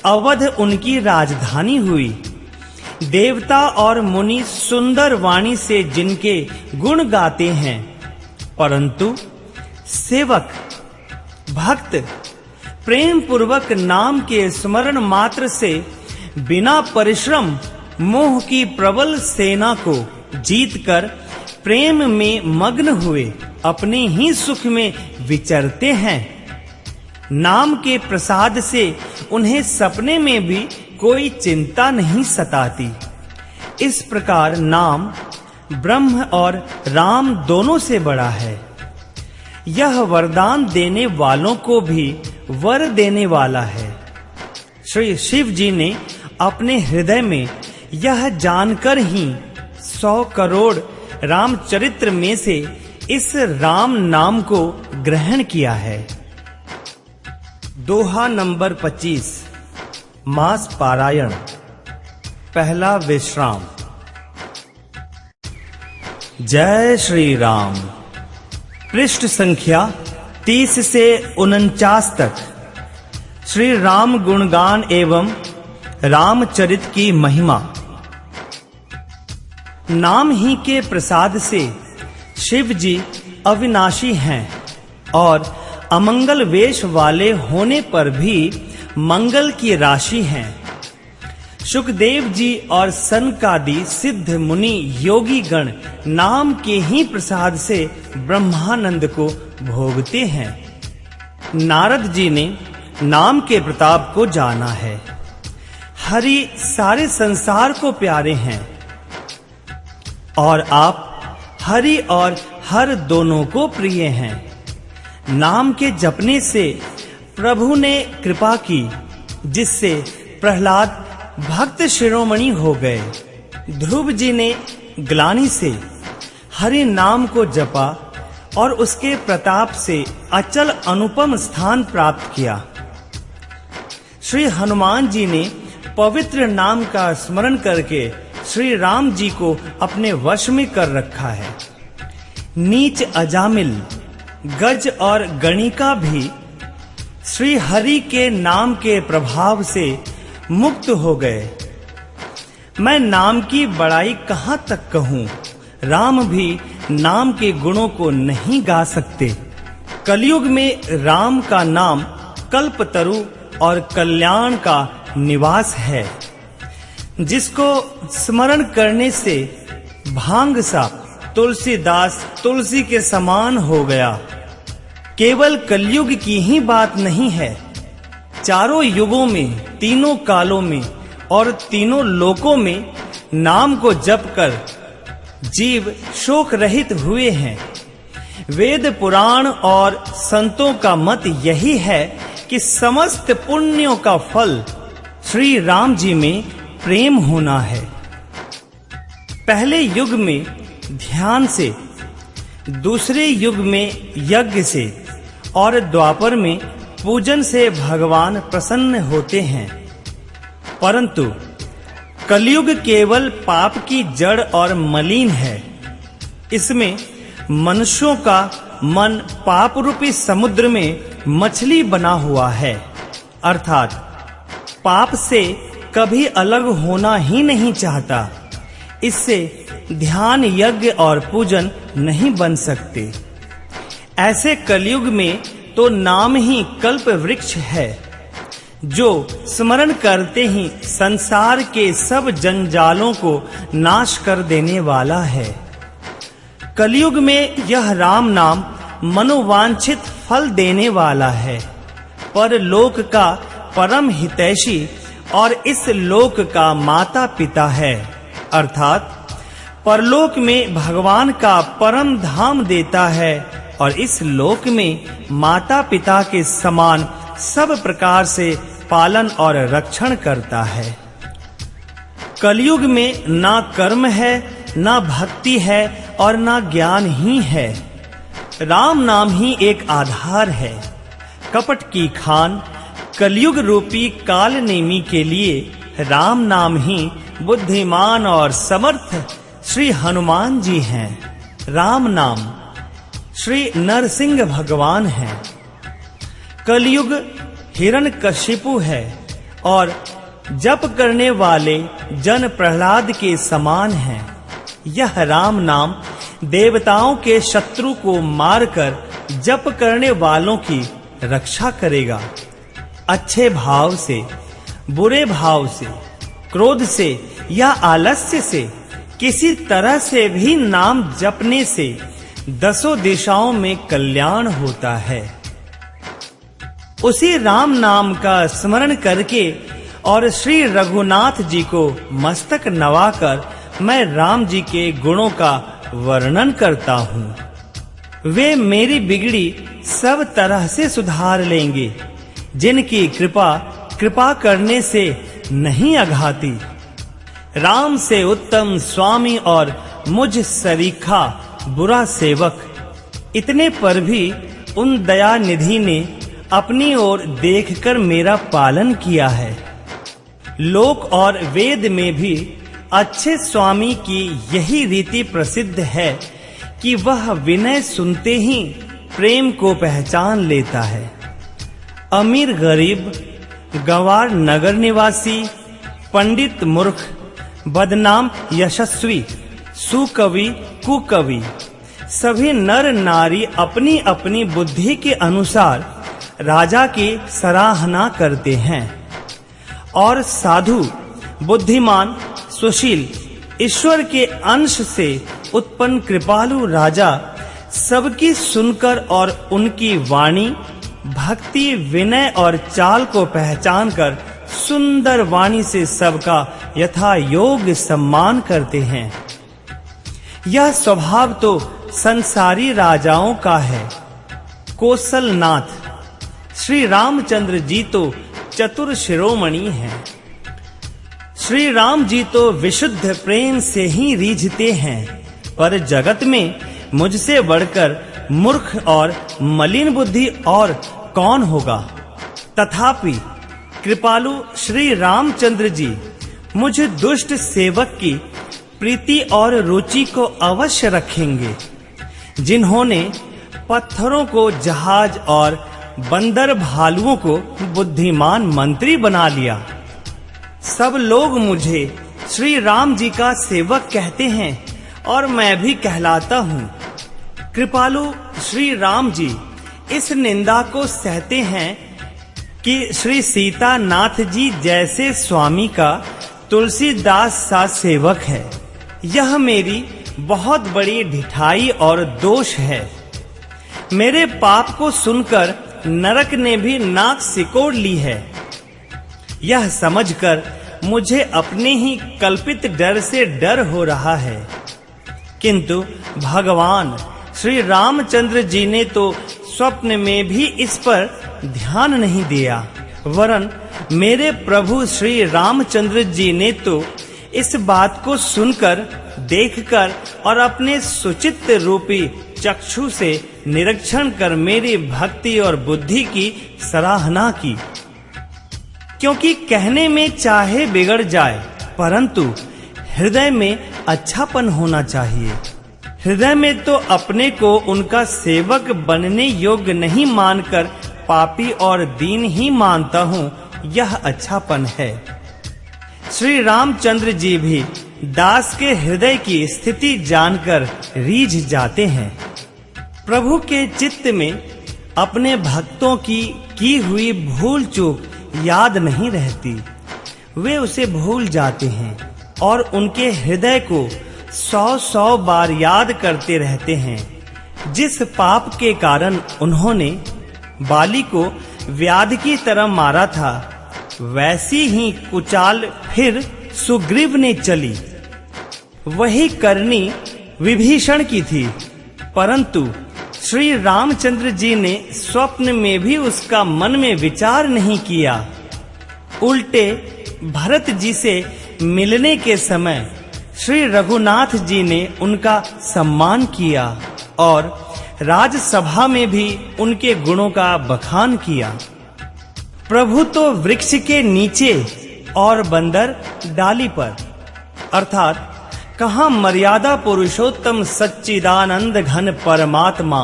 अवध उनकी राजधानी हुई। देवता और मुनि सुंदर वाणी से जिनके गुण गाते हैं, परंतु सेवक भक्त प्रेम पूर्वक नाम के स्मरण मात्र से बिना परिश्रम मोह की प्रबल सेना को जीतकर प्रेम में मग्न हुए अपने ही सुख में विचरते हैं। नाम के प्रसाद से उन्हें सपने में भी कोई चिंता नहीं सताती। इस प्रकार नाम ब्रह्म और राम दोनों से बड़ा है। यह वरदान देने वालों को भी वर देने वाला है। श्री शिव जी ने अपने हृदय में यह जानकर ही 100 करोड़ रामचरित्र में से इस राम नाम को ग्रहण किया है। दोहा नंबर 25। मास पारायण। पहला विश्राम। जय श्री राम। पृष्ठ संख्या 30 से 49 तक श्री राम गुणगान एवं रामचरित की महिमा। नाम ही के प्रसाद से शिव जी अविनाशी हैं और अमंगल वेश वाले होने पर भी मंगल की राशि हैं। शुकदेव जी और सनकादि सिद्ध मुनि योगी गण नाम के ही प्रसाद से ब्रह्मानंद को भोगते हैं। नारद जी ने नाम के प्रताप को जाना है। हरि सारे संसार को प्यारे हैं और आप हरि और हर दोनों को प्रिय हैं। नाम के जपने से प्रभु ने कृपा की, जिससे प्रहलाद भक्त शिरोमणि हो गए। ध्रुव जी ने ग्लानि से हरि नाम को जपा और उसके प्रताप से अचल अनुपम स्थान प्राप्त किया। श्री हनुमान जी ने पवित्र नाम का स्मरण करके श्री राम जी को अपने वश में कर रखा है। नीच अजामिल, गज और गणिका भी श्री हरि के नाम के प्रभाव से मुक्त हो गए। मैं नाम की बड़ाई कहां तक कहूं, राम भी नाम के गुणों को नहीं गा सकते। कलयुग में राम का नाम कल्पतरु और कल्याण का निवास है, जिसको स्मरण करने से भांग सा तुलसीदास तुलसी के समान हो गया। केवल कलयुग की ही बात नहीं है, चारों युगों में, तीनों कालों में और तीनों लोकों में नाम को जप कर जीव शोक रहित हुए हैं। वेद पुराण और संतों का मत यही है कि समस्त पुण्यों का फल श्री राम जी में प्रेम होना है। पहले युग में ध्यान से, दूसरे युग में यज्ञ से और द्वापर में पूजन से भगवान प्रसन्न होते हैं। परंतु कलयुग केवल पाप की जड़ और मलिन है। इसमें मनुष्यों का मन पाप रूपी समुद्र में मछली बना हुआ है, अर्थात पाप से कभी अलग होना ही नहीं चाहता। इससे ध्यान, यज्ञ और पूजन नहीं बन सकते। ऐसे कलयुग में तो नाम ही कल्प वृक्ष है, जो स्मरण करते ही संसार के सब जंजालों को नाश कर देने वाला है। कलयुग में यह राम नाम मनोवांछित फल देने वाला है, परलोक का परम हितैषी और इस लोक का माता पिता है, अर्थात परलोक में भगवान का परम धाम देता है और इस लोक में माता पिता के समान सब प्रकार से पालन और रक्षण करता है। कलयुग में ना कर्म है, ना भक्ति है और ना ज्ञान ही है। राम नाम ही एक आधार है। कपट की खान कलयुग रूपी काल नेमी के लिए राम नाम ही बुद्धिमान और समर्थ श्री हनुमान जी हैं। राम नाम श्री नरसिंह भगवान हैं। कलयुग हिरण्यकशिपु है और जप करने वाले जन प्रहलाद के समान हैं। यह राम नाम देवताओं के शत्रु को मारकर जप करने वालों की रक्षा करेगा। अच्छे भाव से, बुरे भाव से, क्रोध से या आलस्य से, किसी तरह से भी नाम जपने से 10 दिशाओं में कल्याण होता है। उसी राम नाम का स्मरण करके और श्री रघुनाथ जी को मस्तक नवाकर मैं राम जी के गुणों का वर्णन करता हूँ। वे मेरी बिगड़ी सब तरह से सुधार लेंगे, जिनकी कृपा करने से नहीं अघाती। राम से उत्तम स्वामी और मुझ सरीखा बुरा सेवक, इतने पर भी उन दया निधि ने अपनी ओर देखकर मेरा पालन किया है। लोक और वेद में भी अच्छे स्वामी की यही रीति प्रसिद्ध है कि वह विनय सुनते ही प्रेम को पहचान लेता है। अमीर गरीब, गंवार नगर निवासी, पंडित मूर्ख, बदनाम यशस्वी, सुकवि कुकवि, सभी नर नारी अपनी अपनी बुद्धि के अनुसार राजा की सराहना करते हैं और साधु, बुद्धिमान, सुशील, ईश्वर के अंश से उत्पन्न कृपालु राजा सबकी सुनकर और उनकी वाणी, भक्ति, विनय और चाल को पहचान कर सुंदर वाणी से सबका यथा योग्य सम्मान करते हैं। यह स्वभाव तो संसारी राजाओं का है। कौशलनाथ श्री रामचंद्र जी तो चतुर शिरोमणि हैं। श्री राम जी तो विशुद्ध प्रेम से ही रीझते हैं, पर जगत में मुझसे बढ़कर मूर्ख और मलिन बुद्धि और कौन होगा। तथापि कृपालु श्री रामचंद्र जी मुझ दुष्ट सेवक की प्रीति और रुचि को अवश्य रखेंगे, जिन्होंने पत्थरों को जहाज और बंदर भालुओं को बुद्धिमान मंत्री बना लिया। सब लोग मुझे श्री राम जी का सेवक कहते हैं और मैं भी कहलाता हूँ। कृपालु श्री राम जी इस निंदा को सहते हैं कि श्री सीता नाथ जी जैसे स्वामी का तुलसीदास सा सेवक है। यह मेरी बहुत बड़ी ढिठाई और दोष है। मेरे पाप को सुनकर नरक ने भी नाक सिकोड़ ली है। यह समझकर मुझे अपने ही कल्पित डर से डर हो रहा है, किंतु भगवान श्री रामचंद्र जी ने तो स्वप्न में भी इस पर ध्यान नहीं दिया, वरन मेरे प्रभु श्री रामचंद्र जी ने तो इस बात को सुनकर, देखकर और अपने सुचित्त रूपी चक्षु से निरीक्षण कर मेरी भक्ति और बुद्धि की सराहना की। क्योंकि कहने में चाहे बिगड़ जाए, परंतु हृदय में अच्छापन होना चाहिए। हृदय में तो अपने को उनका सेवक बनने योग्य नहीं मानकर पापी और दीन ही मानता हूँ, यह अच्छापन है। श्री रामचंद्र जी भी दास के हृदय की स्थिति जानकर रीझ जाते हैं। प्रभु के चित्त में अपने भक्तों की हुई भूल चूक याद नहीं रहती। वे उसे भूल जाते हैं और उनके हृदय को 100 बार याद करते रहते हैं। जिस पाप के कारण उन्होंने बाली को व्याध की तरह मारा था, वैसी ही कुचाल फिर सुग्रीव ने चली। वही करनी विभीषण की थी, परंतु श्री रामचंद्र जी ने स्वप्न में भी उसका मन में विचार नहीं किया। उल्टे भरत जी से मिलने के समय श्री रघुनाथ जी ने उनका सम्मान किया और राजसभा में भी उनके गुणों का बखान किया। प्रभु तो वृक्ष के नीचे और बंदर डाली पर, अर्थात कहाँ मर्यादा पुरुषोत्तम सच्चिदानंद घन परमात्मा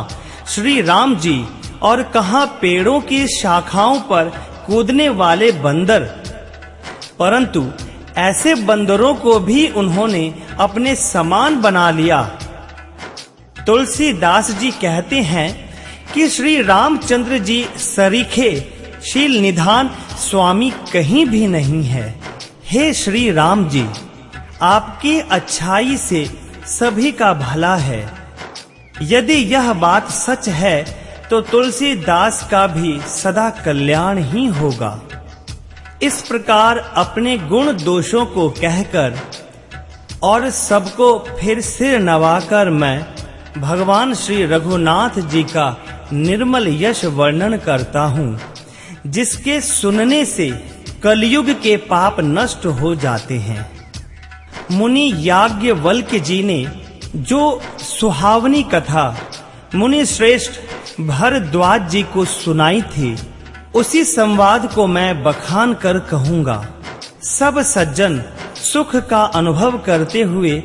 श्री राम जी और कहाँ पेड़ों की शाखाओं पर कूदने वाले बंदर। परंतु ऐसे बंदरों को भी उन्होंने अपने समान बना लिया। तुलसीदास जी कहते हैं कि श्री रामचंद्र जी सरीखे शील निधान स्वामी कहीं भी नहीं है। हे श्री राम जी, आपकी अच्छाई से सभी का भला है। यदि यह बात सच है तो तुलसीदास का भी सदा कल्याण ही होगा। इस प्रकार अपने गुण दोषों को कहकर और सबको फिर सिर नवाकर मैं भगवान श्री रघुनाथ जी का निर्मल यश वर्णन करता हूँ, जिसके सुनने से कलयुग के पाप नष्ट हो जाते हैं। मुनि याज्ञवल्क्य जी ने जो सुहावनी कथा मुनि श्रेष्ठ भरद्वाज जी को सुनाई थी, उसी संवाद को मैं बखान कर कहूँगा। सब सज्जन सुख का अनुभव करते हुए